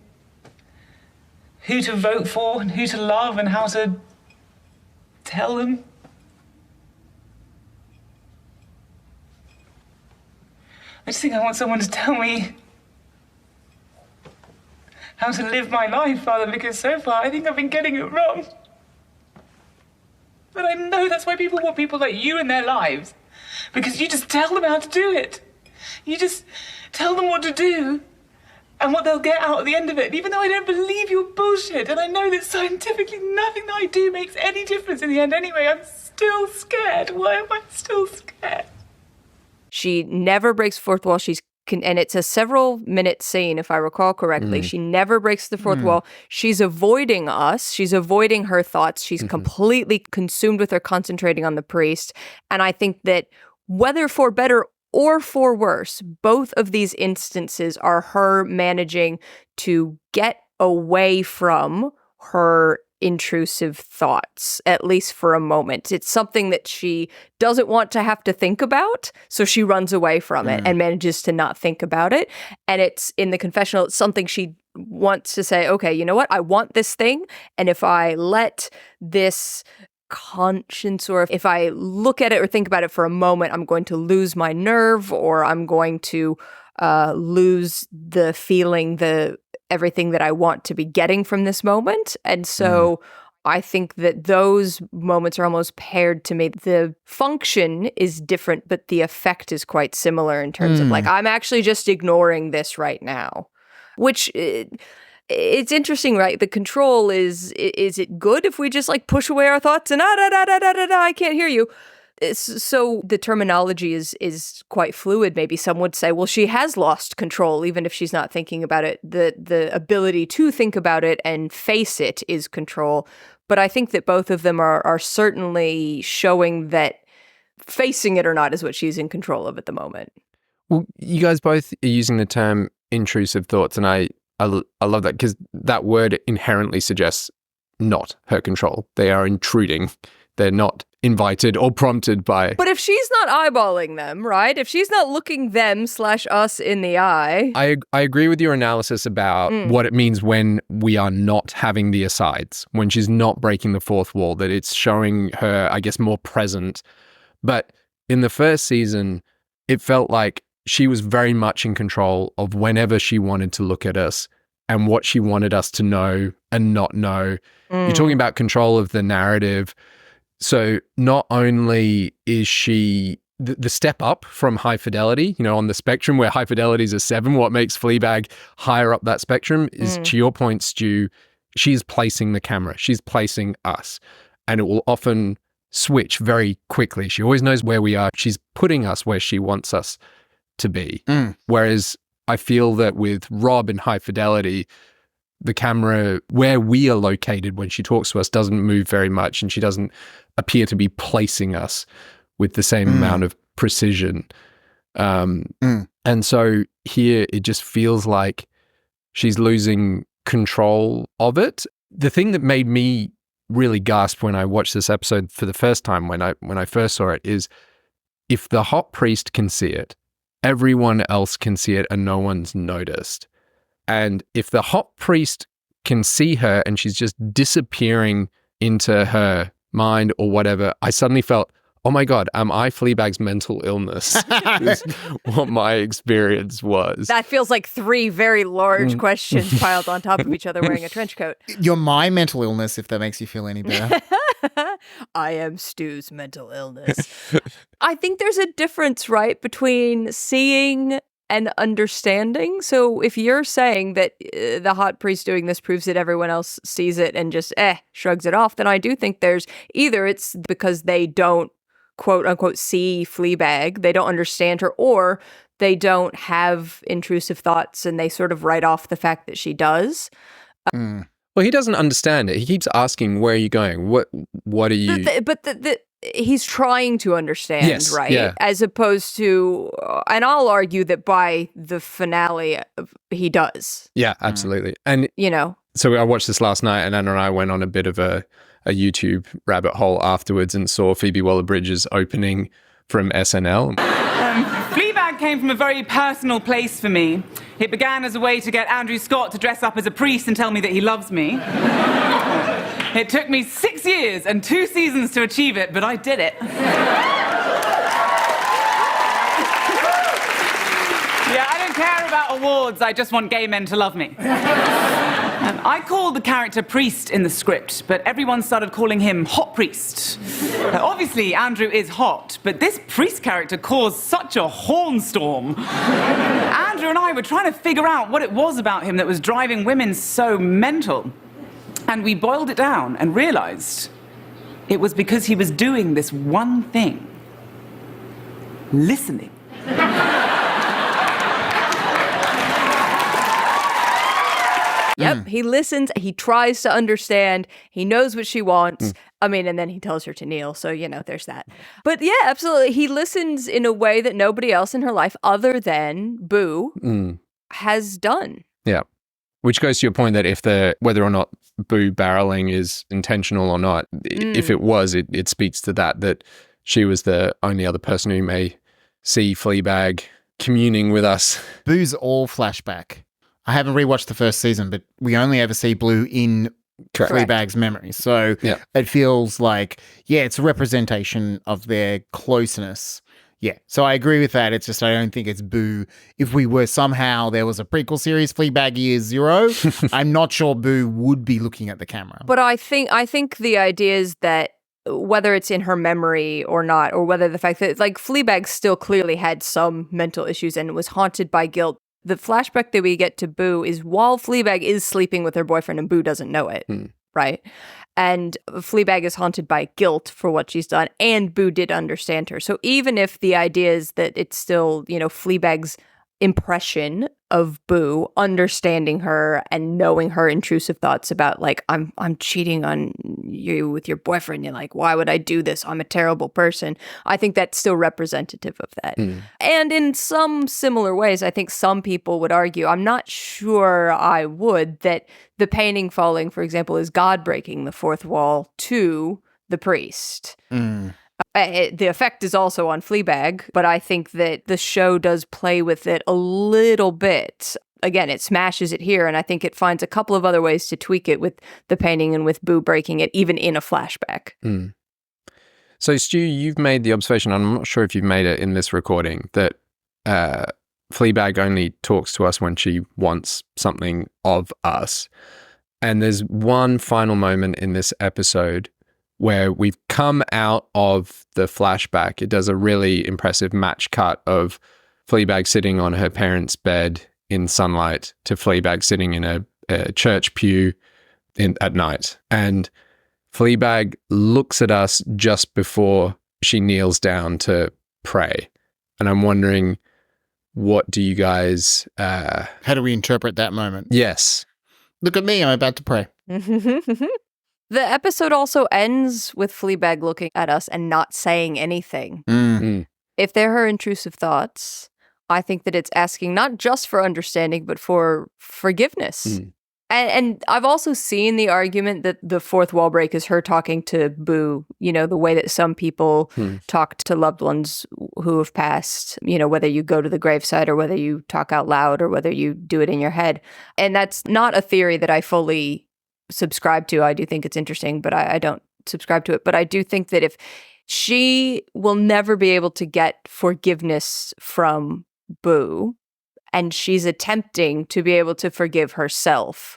who to vote for, and who to love, and how to tell them. I just think I want someone to tell me how to live my life, Father, because so far I think I've been getting it wrong. But I know that's why people want people like you in their lives. Because you just tell them how to do it. You just tell them what to do and what they'll get out at the end of it. Even though I don't believe your bullshit, and I know that scientifically nothing that I do makes any difference in the end anyway, I'm still scared. Why am I still scared? She never breaks fourth wall. And it's a several-minute scene, if I recall correctly. She never breaks the fourth wall. She's avoiding us. She's avoiding her thoughts. She's completely consumed with her, concentrating on the priest. And I think that whether for better or for worse, both of these instances are her managing to get away from her intrusive thoughts, at least for a moment. It's something that she doesn't want to have to think about, so she runs away from it and manages to not think about it. And it's in the confessional, it's something she wants to say, okay, you know what? I want this thing, and if I let this conscience, or if I look at it or think about it for a moment, I'm going to lose my nerve, or I'm going to lose the feeling, the everything that I want to be getting from this moment. And so I think that those moments are almost paired to me. The function is different, but the effect is quite similar in terms of like, I'm actually just ignoring this right now, which it's interesting, right? The control is it good if we just like push away our thoughts and I can't hear you. So the terminology is quite fluid. Maybe some would say, well, she has lost control, even if she's not thinking about it. The ability to think about it and face it is control. But I think that both of them are certainly showing that facing it or not is what she's in control of at the moment. Well, you guys both are using the term intrusive thoughts, and I love that because that word inherently suggests not her control. They are intruding. They're not invited or prompted by. But if she's not eyeballing them, right? If she's not looking them/us in the eye. I agree with your analysis about what it means when we are not having the asides, when she's not breaking the fourth wall, that it's showing her, I guess, more present. But in the first season, it felt like she was very much in control of whenever she wanted to look at us and what she wanted us to know and not know. You're talking about control of the narrative. So not only is she the step up from High Fidelity, on the spectrum where High Fidelity is a 7, what makes Fleabag higher up that spectrum is, to your point, Stu, she's placing the camera. She's placing us. And it will often switch very quickly. She always knows where we are. She's putting us where she wants us to be. Whereas I feel that with Rob in High Fidelity, the camera where we are located when she talks to us doesn't move very much, and she doesn't appear to be placing us with the same amount of precision. And so here it just feels like she's losing control of it. The thing that made me really gasp when I watched this episode for the first time, when I first saw it, is if the hot priest can see it, everyone else can see it and no one's noticed. And if the hot priest can see her and she's just disappearing into her mind or whatever, I suddenly felt, oh my God, am I Fleabag's mental illness? Is what my experience was. That feels like 3 very large questions piled on top of each other wearing a trench coat. You're my mental illness, if that makes you feel any better. I am Stu's mental illness. I think there's a difference, right, between seeing and understanding. So if you're saying that the hot priest doing this proves that everyone else sees it and just shrugs it off, then I do think there's either it's because they don't quote unquote see Fleabag, they don't understand her, or they don't have intrusive thoughts and they sort of write off the fact that she does. Well, he doesn't understand it. He keeps asking, where are you going? What are you? He's trying to understand, yes, right? Yeah. As opposed to, and I'll argue that by the finale, he does. Yeah, absolutely. And, so I watched this last night and Anna and I went on a bit of a YouTube rabbit hole afterwards and saw Phoebe Waller-Bridge's opening from SNL. Fleabag came from a very personal place for me. It began as a way to get Andrew Scott to dress up as a priest and tell me that he loves me. It took me 6 years and 2 seasons to achieve it, but I did it. Yeah, I don't care about awards, I just want gay men to love me. I called the character Priest in the script, but everyone started calling him Hot Priest. Obviously, Andrew is hot, but this priest character caused such a hornstorm. Andrew and I were trying to figure out what it was about him that was driving women so mental. And we boiled it down and realized it was because he was doing this one thing: listening. Yep, he listens, he tries to understand, he knows what she wants. I mean, and then he tells her to kneel, so, there's that. But yeah, absolutely, he listens in a way that nobody else in her life other than Boo has done. Yeah, which goes to your point that whether or not Boo barreling is intentional or not, if it was, it speaks to that she was the only other person who may see Fleabag communing with us. Boo's all flashback. I haven't rewatched the first season, but we only ever see Blue in Fleabag's memory. So it feels like, it's a representation of their closeness. Yeah, so I agree with that. It's just I don't think it's Boo. If we were somehow, there was a prequel series, Fleabag Year Zero, I'm not sure Boo would be looking at the camera. But I think the idea is that whether it's in her memory or not, or whether the fact that like Fleabag still clearly had some mental issues and was haunted by guilt. The flashback that we get to Boo is while Fleabag is sleeping with her boyfriend and Boo doesn't know it, right? And Fleabag is haunted by guilt for what she's done, and Boo did understand her. So even if the idea is that it's still, Fleabag's impression of Boo understanding her and knowing her intrusive thoughts about like, I'm cheating on you with your boyfriend. You're like, why would I do this? I'm a terrible person. I think that's still representative of that. And in some similar ways, I think some people would argue, I'm not sure I would, that the painting falling, for example, is God breaking the fourth wall to the priest. The effect is also on Fleabag, but I think that the show does play with it a little bit. Again, it smashes it here, and I think it finds a couple of other ways to tweak it with the painting and with Boo breaking it, even in a flashback. So, Stu, you've made the observation, I'm not sure if you've made it in this recording, that Fleabag only talks to us when she wants something of us. And there's one final moment in this episode where we've come out of the flashback. It does a really impressive match cut of Fleabag sitting on her parents' bed in sunlight to Fleabag sitting in a church pew at night. And Fleabag looks at us just before she kneels down to pray. And I'm wondering, what do you guys... How do we interpret that moment? Yes. Look at me, I'm about to pray. The episode also ends with Fleabag looking at us and not saying anything. If they're her intrusive thoughts, I think that it's asking not just for understanding, but for forgiveness. And I've also seen the argument that the fourth wall break is her talking to Boo, the way that some people talk to loved ones who have passed, whether you go to the graveside or whether you talk out loud or whether you do it in your head. And that's not a theory that I fully subscribe to. I do think it's interesting, but I don't subscribe to it. But I do think that if she will never be able to get forgiveness from Boo, and she's attempting to be able to forgive herself.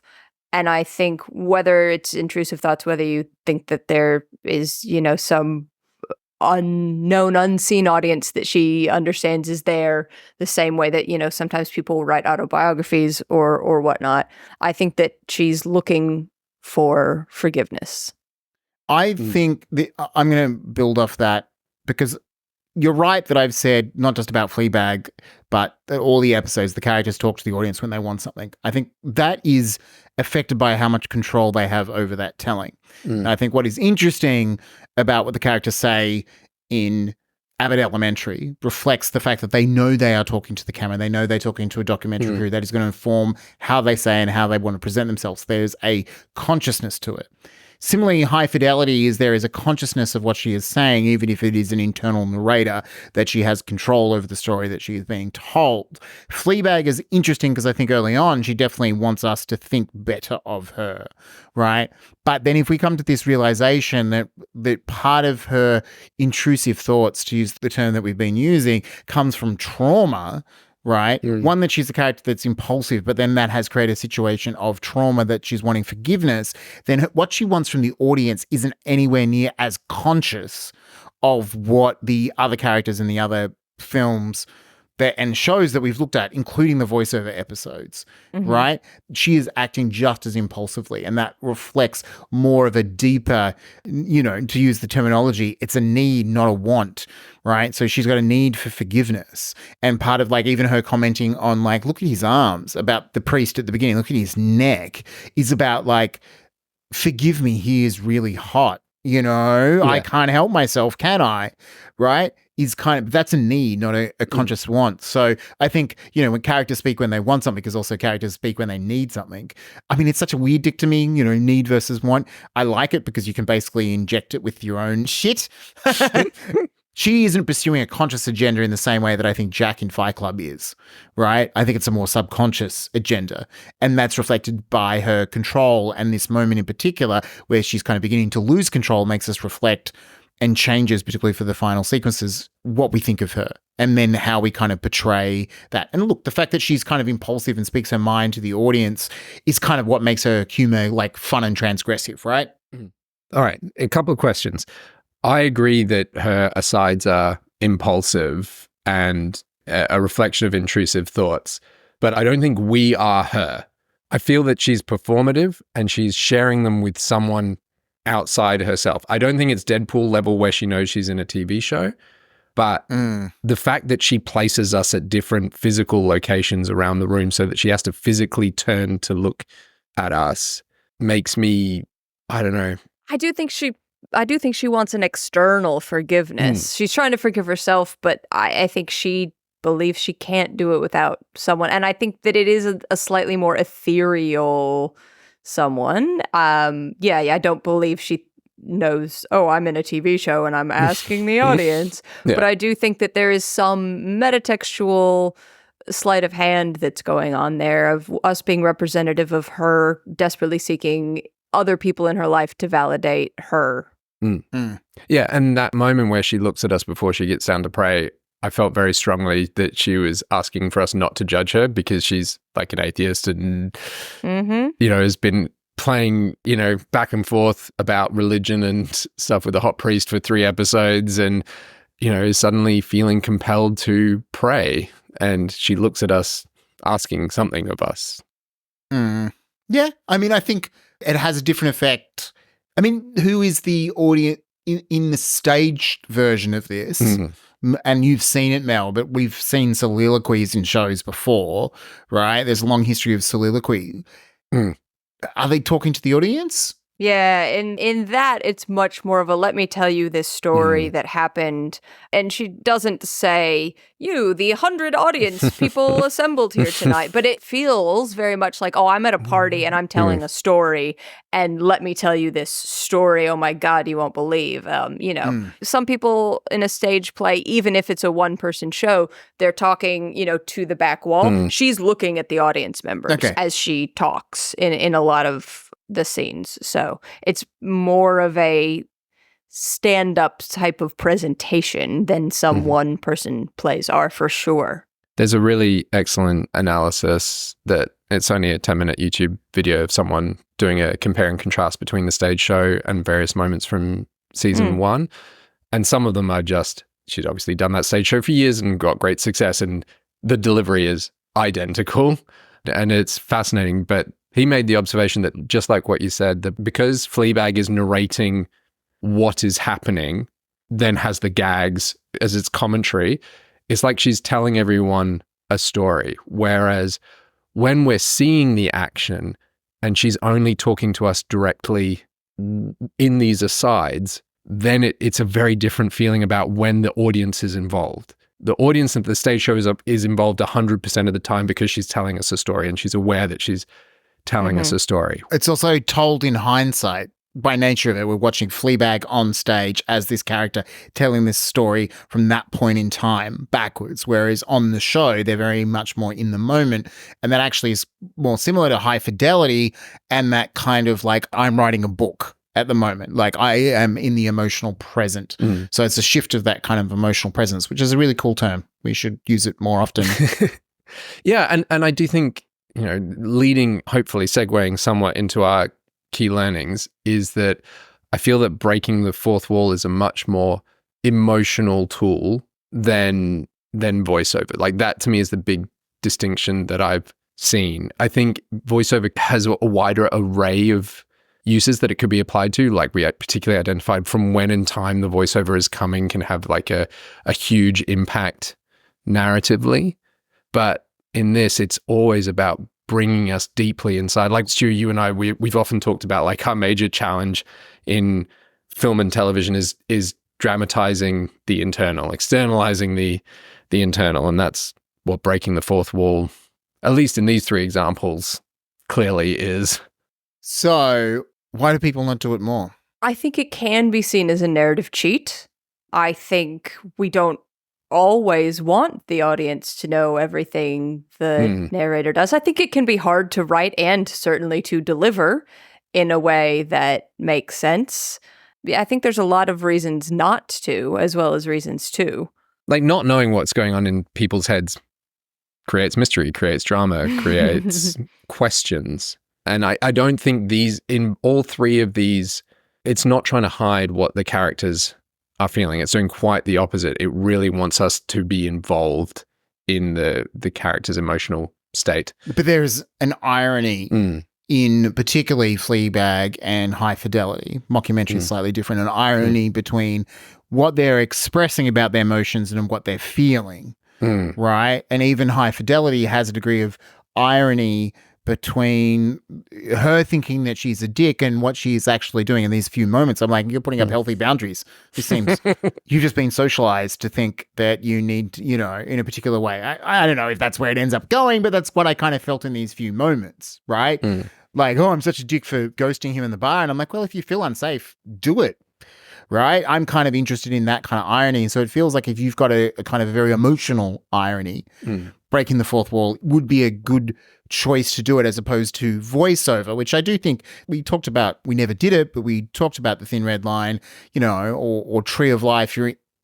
And I think whether it's intrusive thoughts, whether you think that there is, some unknown, unseen audience that she understands is there, the same way that, sometimes people write autobiographies or whatnot. I think that she's looking for forgiveness. I think I'm going to build off that because you're right that I've said not just about Fleabag, but all the episodes, the characters talk to the audience when they want something. I think that is affected by how much control they have over that telling. And I think what is interesting about what the characters say in Abbott Elementary reflects the fact that they know they are talking to the camera. They know they're talking to a documentary crew that is going to inform how they say and how they want to present themselves. There's a consciousness to it. Similarly, High Fidelity there is a consciousness of what she is saying, even if it is an internal narrator, that she has control over the story that she is being told. Fleabag is interesting because I think early on, she definitely wants us to think better of her, right? But then if we come to this realization that part of her intrusive thoughts, to use the term that we've been using, comes from trauma, right? One, that she's a character that's impulsive, but then that has created a situation of trauma that she's wanting forgiveness. Then what she wants from the audience isn't anywhere near as conscious of what the other characters in the other films and shows that we've looked at, including the voiceover episodes, right? She is acting just as impulsively, and that reflects more of a deeper, to use the terminology, it's a need, not a want, right? So she's got a need for forgiveness. And part of even her commenting on look at his arms, about the priest at the beginning, look at his neck, is about forgive me, he is really hot. I can't help myself, can I? Right? Is that's a need, not a conscious want. So I think, when characters speak when they want something, because also characters speak when they need something. I mean, it's such a weird dichotomy, need versus want. I like it because you can basically inject it with your own shit. She isn't pursuing a conscious agenda in the same way that I think Jack in Fight Club is, right? I think it's a more subconscious agenda. And that's reflected by her control. And this moment in particular, where she's kind of beginning to lose control, makes us reflect and changes, particularly for the final sequences, what we think of her. And then how we kind of portray that. And look, the fact that she's kind of impulsive and speaks her mind to the audience is kind of what makes her humor like fun and transgressive, right? All right, a couple of questions. I agree that her asides are impulsive and a reflection of intrusive thoughts, but I don't think we are her. I feel that she's performative and she's sharing them with someone outside herself. I don't think it's Deadpool level where she knows she's in a TV show. But the fact that she places us at different physical locations around the room so that she has to physically turn to look at us makes me, I don't know. I do think she wants an external forgiveness. She's trying to forgive herself, but I think she believes she can't do it without someone. And I think that it is a slightly more ethereal someone. I don't believe she knows, oh, I'm in a TV show and I'm asking the audience. Yeah. But I do think that there is some metatextual sleight of hand that's going on there of us being representative of her desperately seeking other people in her life to validate her. Yeah, and that moment where she looks at us before she gets down to pray, I felt very strongly that she was asking for us not to judge her because she's like an atheist and, has been playing, back and forth about religion and stuff with a hot priest for 3 episodes and, is suddenly feeling compelled to pray. And she looks at us asking something of us. Yeah. I mean, I think it has a different effect. I mean, who is the audience in the staged version of this? And you've seen it, Mel, but we've seen soliloquies in shows before, right? There's a long history of soliloquy. Are they talking to the audience? Yeah, in that, it's much more of a let me tell you this story that happened. And she doesn't say, you, the 100 audience people assembled here tonight. But it feels very much like, oh, I'm at a party and I'm telling a story. And let me tell you this story. Oh, my God, you won't believe. Some people in a stage play, even if it's a one-person show, they're talking, to the back wall. She's looking at the audience members as she talks in a lot of the scenes. So it's more of a stand-up type of presentation than some one-person plays are, for sure. There's a really excellent analysis that it's only a 10-minute YouTube video of someone doing a compare and contrast between the stage show and various moments from season 1. And some of them are just, she's obviously done that stage show for years and got great success, and the delivery is identical. And it's fascinating, but he made the observation that, just like what you said, that because Fleabag is narrating what is happening, then has the gags as its commentary, it's like she's telling everyone a story. Whereas when we're seeing the action and she's only talking to us directly in these asides, then it's a very different feeling about when the audience is involved. The audience of the stage show is involved 100% of the time because she's telling us a story and she's aware that she's telling us a story. It's also told in hindsight. By nature of it, we're watching Fleabag on stage as this character telling this story from that point in time backwards, whereas on the show, they're very much more in the moment. And that actually is more similar to High Fidelity and that kind of like, I'm writing a book at the moment. Like, I am in the emotional present. So it's a shift of that kind of emotional presence, which is a really cool term. We should use it more often. Yeah, and I do think, hopefully segueing somewhat into our key learnings is that I feel that breaking the fourth wall is a much more emotional tool than voiceover. Like, that to me is the big distinction that I've seen. I think voiceover has a wider array of uses that it could be applied to. Like, we particularly identified from when in time the voiceover is coming can have like a huge impact narratively. But in this, it's always about bringing us deeply inside. Like, Stu, you and I, we've often talked about like our major challenge in film and television is dramatizing the internal, externalizing the internal. And that's what breaking the fourth wall, at least in these 3 examples, clearly is. So why do people not do it more? I think it can be seen as a narrative cheat. I think we don't always want the audience to know everything the narrator does. I think it can be hard to write and certainly to deliver in a way that makes sense. Yeah, I think there's a lot of reasons not to, as well as reasons to. Like not knowing what's going on in people's heads creates mystery, creates drama, creates questions. And I don't think in all three of these, it's not trying to hide what the characters are feeling. It's doing quite the opposite. It really wants us to be involved in the character's emotional state. But there's an irony in particularly Fleabag and High Fidelity. Mockumentary is slightly different. An irony between what they're expressing about their emotions and what they're feeling, right? And even High Fidelity has a degree of irony between her thinking that she's a dick and what she's actually doing in these few moments. I'm like, you're putting up healthy boundaries. This seems, you've just been socialized to think that you need, in a particular way. I don't know if that's where it ends up going, but that's what I kind of felt in these few moments, right? Like, oh, I'm such a dick for ghosting him in the bar. And I'm like, well, if you feel unsafe, do it. Right? I'm kind of interested in that kind of irony. So it feels like if you've got a kind of a very emotional irony, breaking the fourth wall would be a good choice to do it as opposed to voiceover, which I do think we talked about. We never did it, but we talked about The Thin Red Line, or Tree of Life.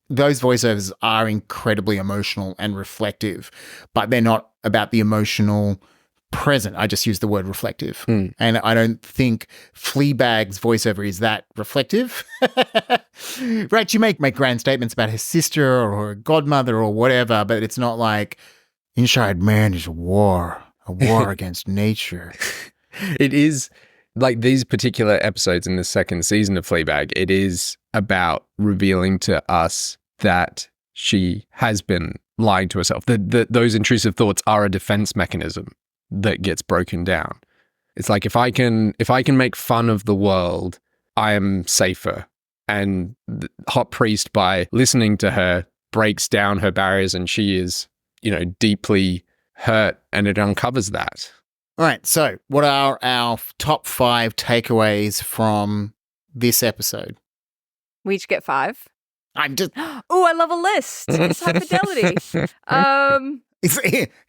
Those voiceovers are incredibly emotional and reflective, but they're not about the emotional present. I just use the word reflective. And I don't think Fleabag's voiceover is that reflective. Right? She make grand statements about her sister or her godmother or whatever, but it's not like inside man is a war against nature. It is like these particular episodes in the second season of Fleabag, it is about revealing to us that she has been lying to herself. Those intrusive thoughts are a defense mechanism that gets broken down. It's like if I can make fun of the world, I am safer. And the Hot Priest, by listening to her, breaks down her barriers, and she is, deeply hurt, and it uncovers that. All right. So, what are our top 5 takeaways from this episode? We each get 5. I'm just. Oh, I love a list. It's High Fidelity.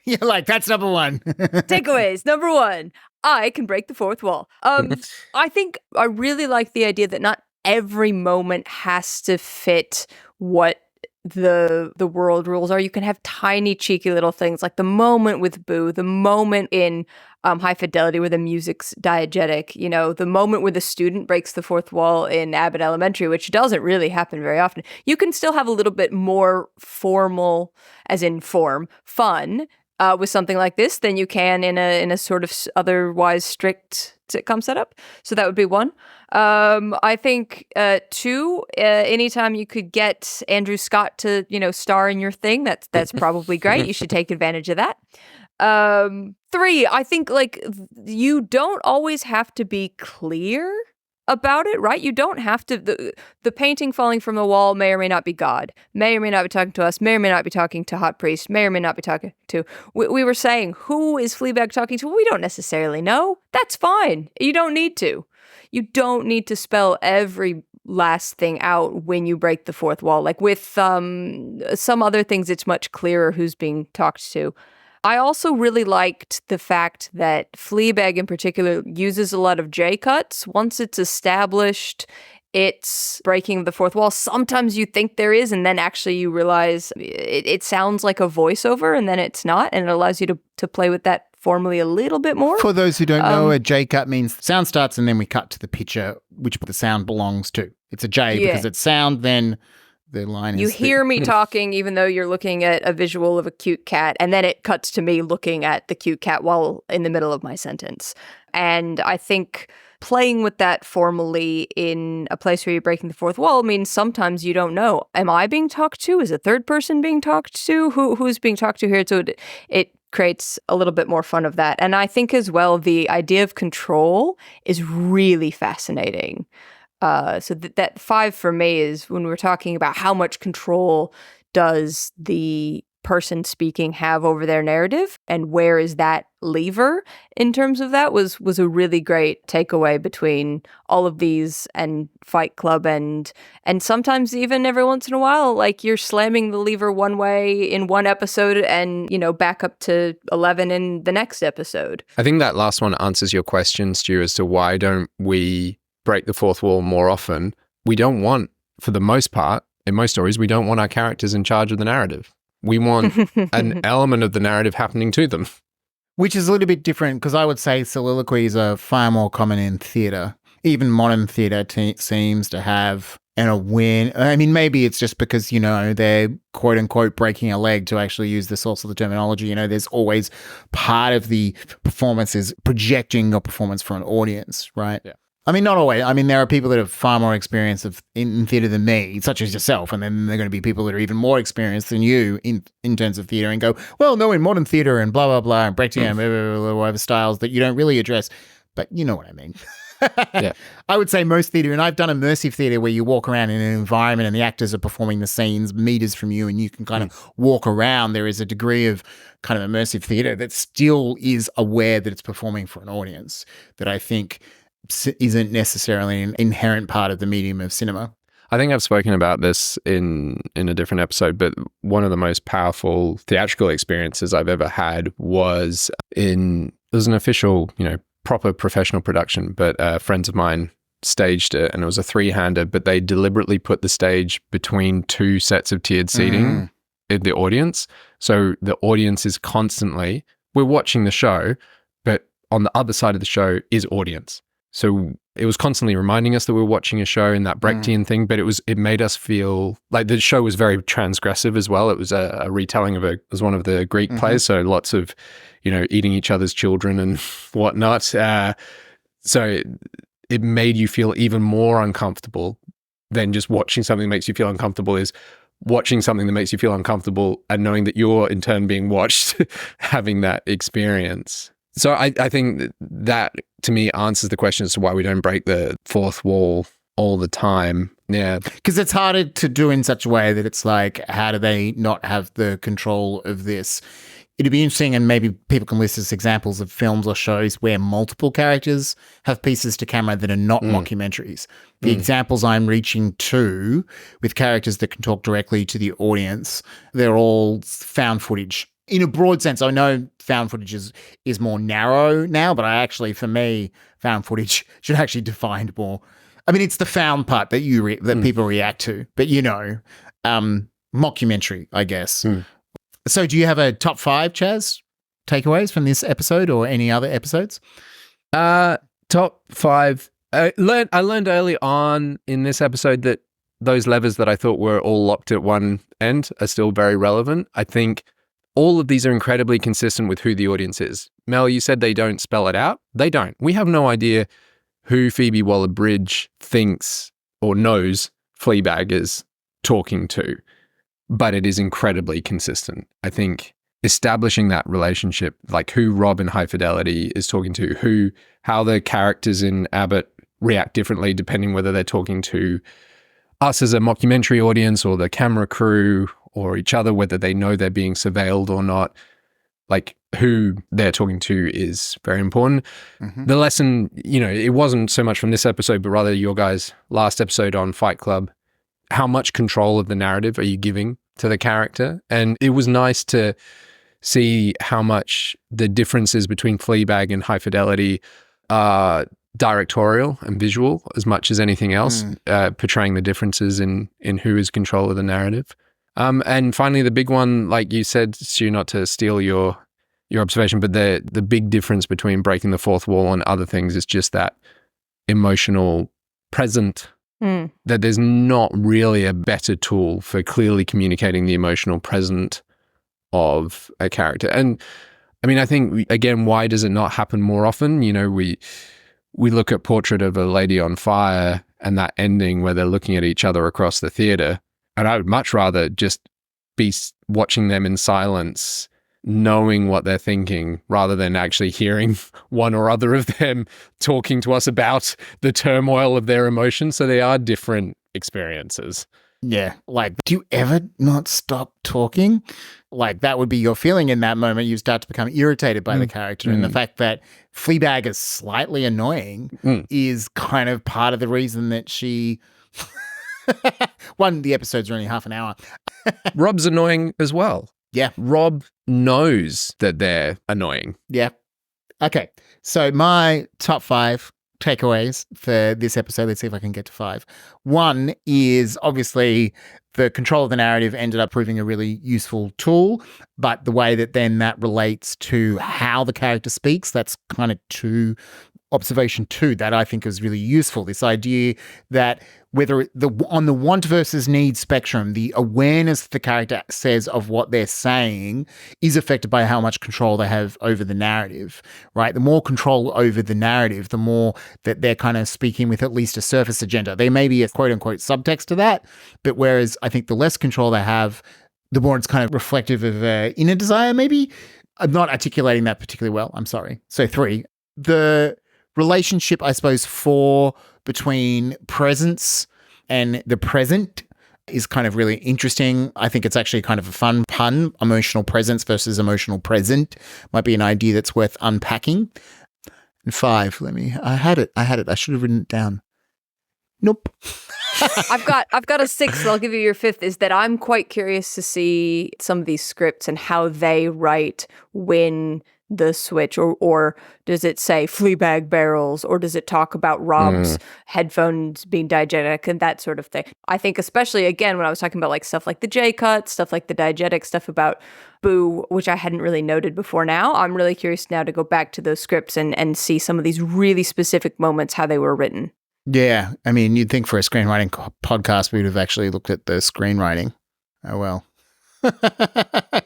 You're like, that's number 1. Takeaways. Number 1, I can break the fourth wall. I think I really like the idea that not every moment has to fit what the world rules are. You can have tiny, cheeky little things like the moment with Boo, the moment in High Fidelity where the music's diegetic, the moment where the student breaks the fourth wall in Abbott Elementary, which doesn't really happen very often. You can still have a little bit more formal, as in form, fun with something like this than you can in a sort of otherwise strict sitcom setup. So that would be 1. I think 2, anytime you could get Andrew Scott to, star in your thing, that's probably great. You should take advantage of that. 3, I think you don't always have to be clear about it, right? You don't have to. The painting falling from the wall may or may not be God, may or may not be talking to us, may or may not be talking to Hot Priest, may or may not be talking to. We were saying, who is Fleabag talking to? We don't necessarily know. That's fine. You don't need to. You don't need to spell every last thing out when you break the fourth wall. Like with some other things, it's much clearer who's being talked to. I also really liked the fact that Fleabag in particular uses a lot of J-cuts. Once it's established, it's breaking the fourth wall. Sometimes you think there is, and then actually you realize it sounds like a voiceover, and then it's not, and it allows you to play with that formally a little bit more. For those who don't know, a J-cut means sound starts and then we cut to the picture which the sound belongs to. It's a J because it's sound, then the line is... You hear me talking even though you're looking at a visual of a cute cat, and then it cuts to me looking at the cute cat while in the middle of my sentence. And I think playing with that formally in a place where you're breaking the fourth wall means sometimes you don't know. Am I being talked to? Is a third person being talked to? Who's being talked to here? So it creates a little bit more fun of that. And I think as well, the idea of control is really fascinating. So that 5 for me is when we're talking about how much control does the person speaking have over their narrative and where is that lever in terms of that was a really great takeaway between all of these and Fight Club and sometimes even every once in a while, like you're slamming the lever one way in one episode and, back up to 11 in the next episode. I think that last one answers your question, Stu, as to why don't we break the fourth wall more often. we don't want, for the most part, in most stories, we don't want our characters in charge of the narrative. We want an element of the narrative happening to them. Which is a little bit different because I would say soliloquies are far more common in theatre. Even modern theatre seems to have an awareness. I mean, maybe it's just because, you know, they're quote unquote breaking a leg, to actually use the source of the terminology. You know, there's always part of the performance is projecting your performance for an audience, right? Yeah. I mean, not always. I mean, there are people that have far more experience in theatre than me, such as yourself, and then there are going to be people that are even more experienced than you in terms of theatre and go, well, no, in modern theatre and blah, blah, blah, and breakdown, blah, blah, blah, whatever styles that you don't really address. But you know what I mean. Yeah. I would say most theatre, and I've done immersive theatre where you walk around in an environment and the actors are performing the scenes meters from you and you can kind of walk around. There is a degree of kind of immersive theatre that still is aware that it's performing for an audience that I think isn't necessarily an inherent part of the medium of cinema. I think I've spoken about this in a different episode, but one of the most powerful theatrical experiences I've ever had was it was an official, you know, proper professional production, but friends of mine staged it, and it was a 3-hander, but they deliberately put the stage between 2 sets of tiered seating in the audience. So the audience is constantly, we're watching the show, but on the other side of the show is audience. So it was constantly reminding us that we were watching a show in that Brechtian thing, but it made us feel like the show was very transgressive as well. It was a retelling of it was one of the Greek plays, so lots of, you know, eating each other's children and whatnot. So it made you feel even more uncomfortable than just watching something that makes you feel uncomfortable. Is watching something that makes you feel uncomfortable and knowing that you're in turn being watched, having that experience. So I think that to me answers the question as to why we don't break the fourth wall all the time. Yeah. Because it's harder to do in such a way that it's like, how do they not have the control of this? It'd be interesting, and maybe people can list as examples of films or shows where multiple characters have pieces to camera that are not mockumentaries. The examples I'm reaching to with characters that can talk directly to the audience, they're all found footage. In a broad sense, I know found footage is more narrow now, but for me, found footage should actually define more. I mean, it's the found part that that people react to, but you know, mockumentary, I guess. So do you have a top 5, Chaz, takeaways from this episode or any other episodes? Top 5. I learned early on in this episode that those levers that I thought were all locked at one end are still very relevant. I think all of these are incredibly consistent with who the audience is. Mel, you said they don't spell it out. They don't. We have no idea who Phoebe Waller-Bridge thinks or knows Fleabag is talking to, but it is incredibly consistent. I think establishing that relationship, like who Rob in High Fidelity is talking to, how the characters in Abbott react differently depending whether they're talking to us as a mockumentary audience or the camera crew or each other, whether they know they're being surveilled or not. Like who they're talking to is very important. The lesson, you know, it wasn't so much from this episode, but rather your guys' last episode on Fight Club. How much control of the narrative are you giving to the character? And it was nice to see how much the differences between Fleabag and High Fidelity are directorial and visual as much as anything else, portraying the differences in who is control of the narrative. And finally, the big one, like you said, Stu, not to steal your observation, but the big difference between breaking the fourth wall and other things is just that emotional present, that there's not really a better tool for clearly communicating the emotional present of a character. And I mean, I think, again, why does it not happen more often? You know, we look at Portrait of a Lady on Fire and that ending where they're looking at each other across the theater. And I would much rather just be watching them in silence, knowing what they're thinking, rather than actually hearing one or other of them talking to us about the turmoil of their emotions. So they are different experiences. Yeah. Like, do you ever not stop talking? Like, that would be your feeling in that moment. You start to become irritated by the character. And the fact that Fleabag is slightly annoying is kind of part of the reason that she... the episodes are only half an hour. Rob's annoying as well. Yeah. Rob knows that they're annoying. Yeah. Okay. So my top 5 takeaways for this episode. Let's see if I can get to 5. One is obviously the control of the narrative ended up proving a really useful tool, but the way that then that relates to how the character speaks, that's kind of observation 2 that I think is really useful. This idea that whether on the want versus need spectrum, the awareness the character says of what they're saying is affected by how much control they have over the narrative, right? The more control over the narrative, the more that they're kind of speaking with at least a surface agenda. There may be a quote unquote subtext to that, but whereas I think the less control they have, the more it's kind of reflective of inner desire, maybe. I'm not articulating that particularly well. I'm sorry. So 3, the relationship, I suppose, 4 between presence and the present is kind of really interesting. I think it's actually kind of a fun pun. Emotional presence versus emotional present might be an idea that's worth unpacking. And 5, I had it. I should have written it down. Nope. I've got a 6, I'll give you your 5th, is that I'm quite curious to see some of these scripts and how they write when the switch, or does it say Fleabag barrels, or does it talk about Rob's headphones being diegetic and that sort of thing? I think especially, again, when I was talking about like stuff like the J-cut, stuff like the diegetic, stuff about Boo, which I hadn't really noted before now, I'm really curious now to go back to those scripts and see some of these really specific moments, how they were written. Yeah, I mean, you'd think for a screenwriting podcast, we would have actually looked at the screenwriting. Oh, well.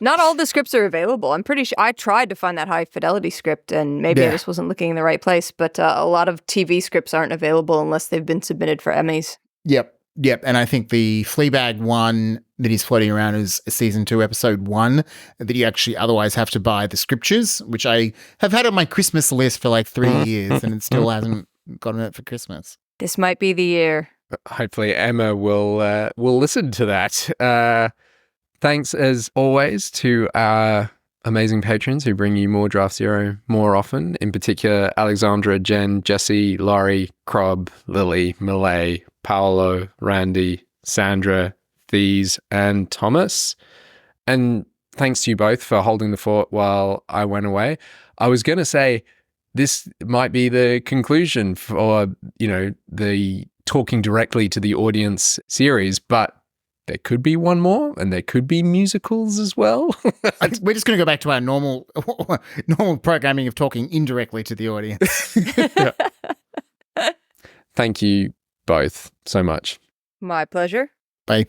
Not all the scripts are available. I'm pretty sure I tried to find that high fidelity script and maybe I just wasn't looking in the right place, but a lot of TV scripts aren't available unless they've been submitted for Emmys. Yep. And I think the Fleabag one that is floating around is season 2, episode 1, that you actually otherwise have to buy the scriptures, which I have had on my Christmas list for like 3 years and it still hasn't gotten it for Christmas. This might be the year. Hopefully Emma will listen to that. Thanks, as always, to our amazing patrons who bring you more Draft Zero more often. In particular, Alexandra, Jen, Jesse, Laurie, Crob, Lily, Malay, Paolo, Randy, Sandra, Thies, and Thomas. And thanks to you both for holding the fort while I went away. I was going to say this might be the conclusion for, the talking directly to the audience series, but there could be one more, and there could be musicals as well. We're just going to go back to our normal programming of talking indirectly to the audience. Thank you both so much. My pleasure. Bye.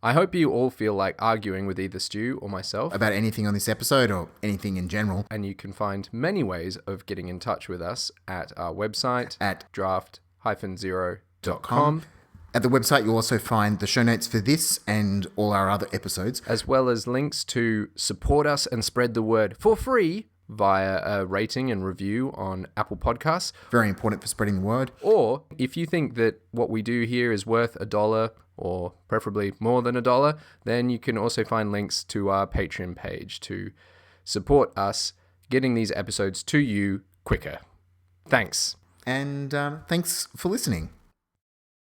I hope you all feel like arguing with either Stu or myself about anything on this episode or anything in general. And you can find many ways of getting in touch with us at our website at draft-zero.com. At the website, you'll also find the show notes for this and all our other episodes, as well as links to support us and spread the word for free via a rating and review on Apple Podcasts. Very important for spreading the word. Or if you think that what we do here is worth $1 or preferably more than $1, then you can also find links to our Patreon page to support us getting these episodes to you quicker. Thanks. And thanks for listening.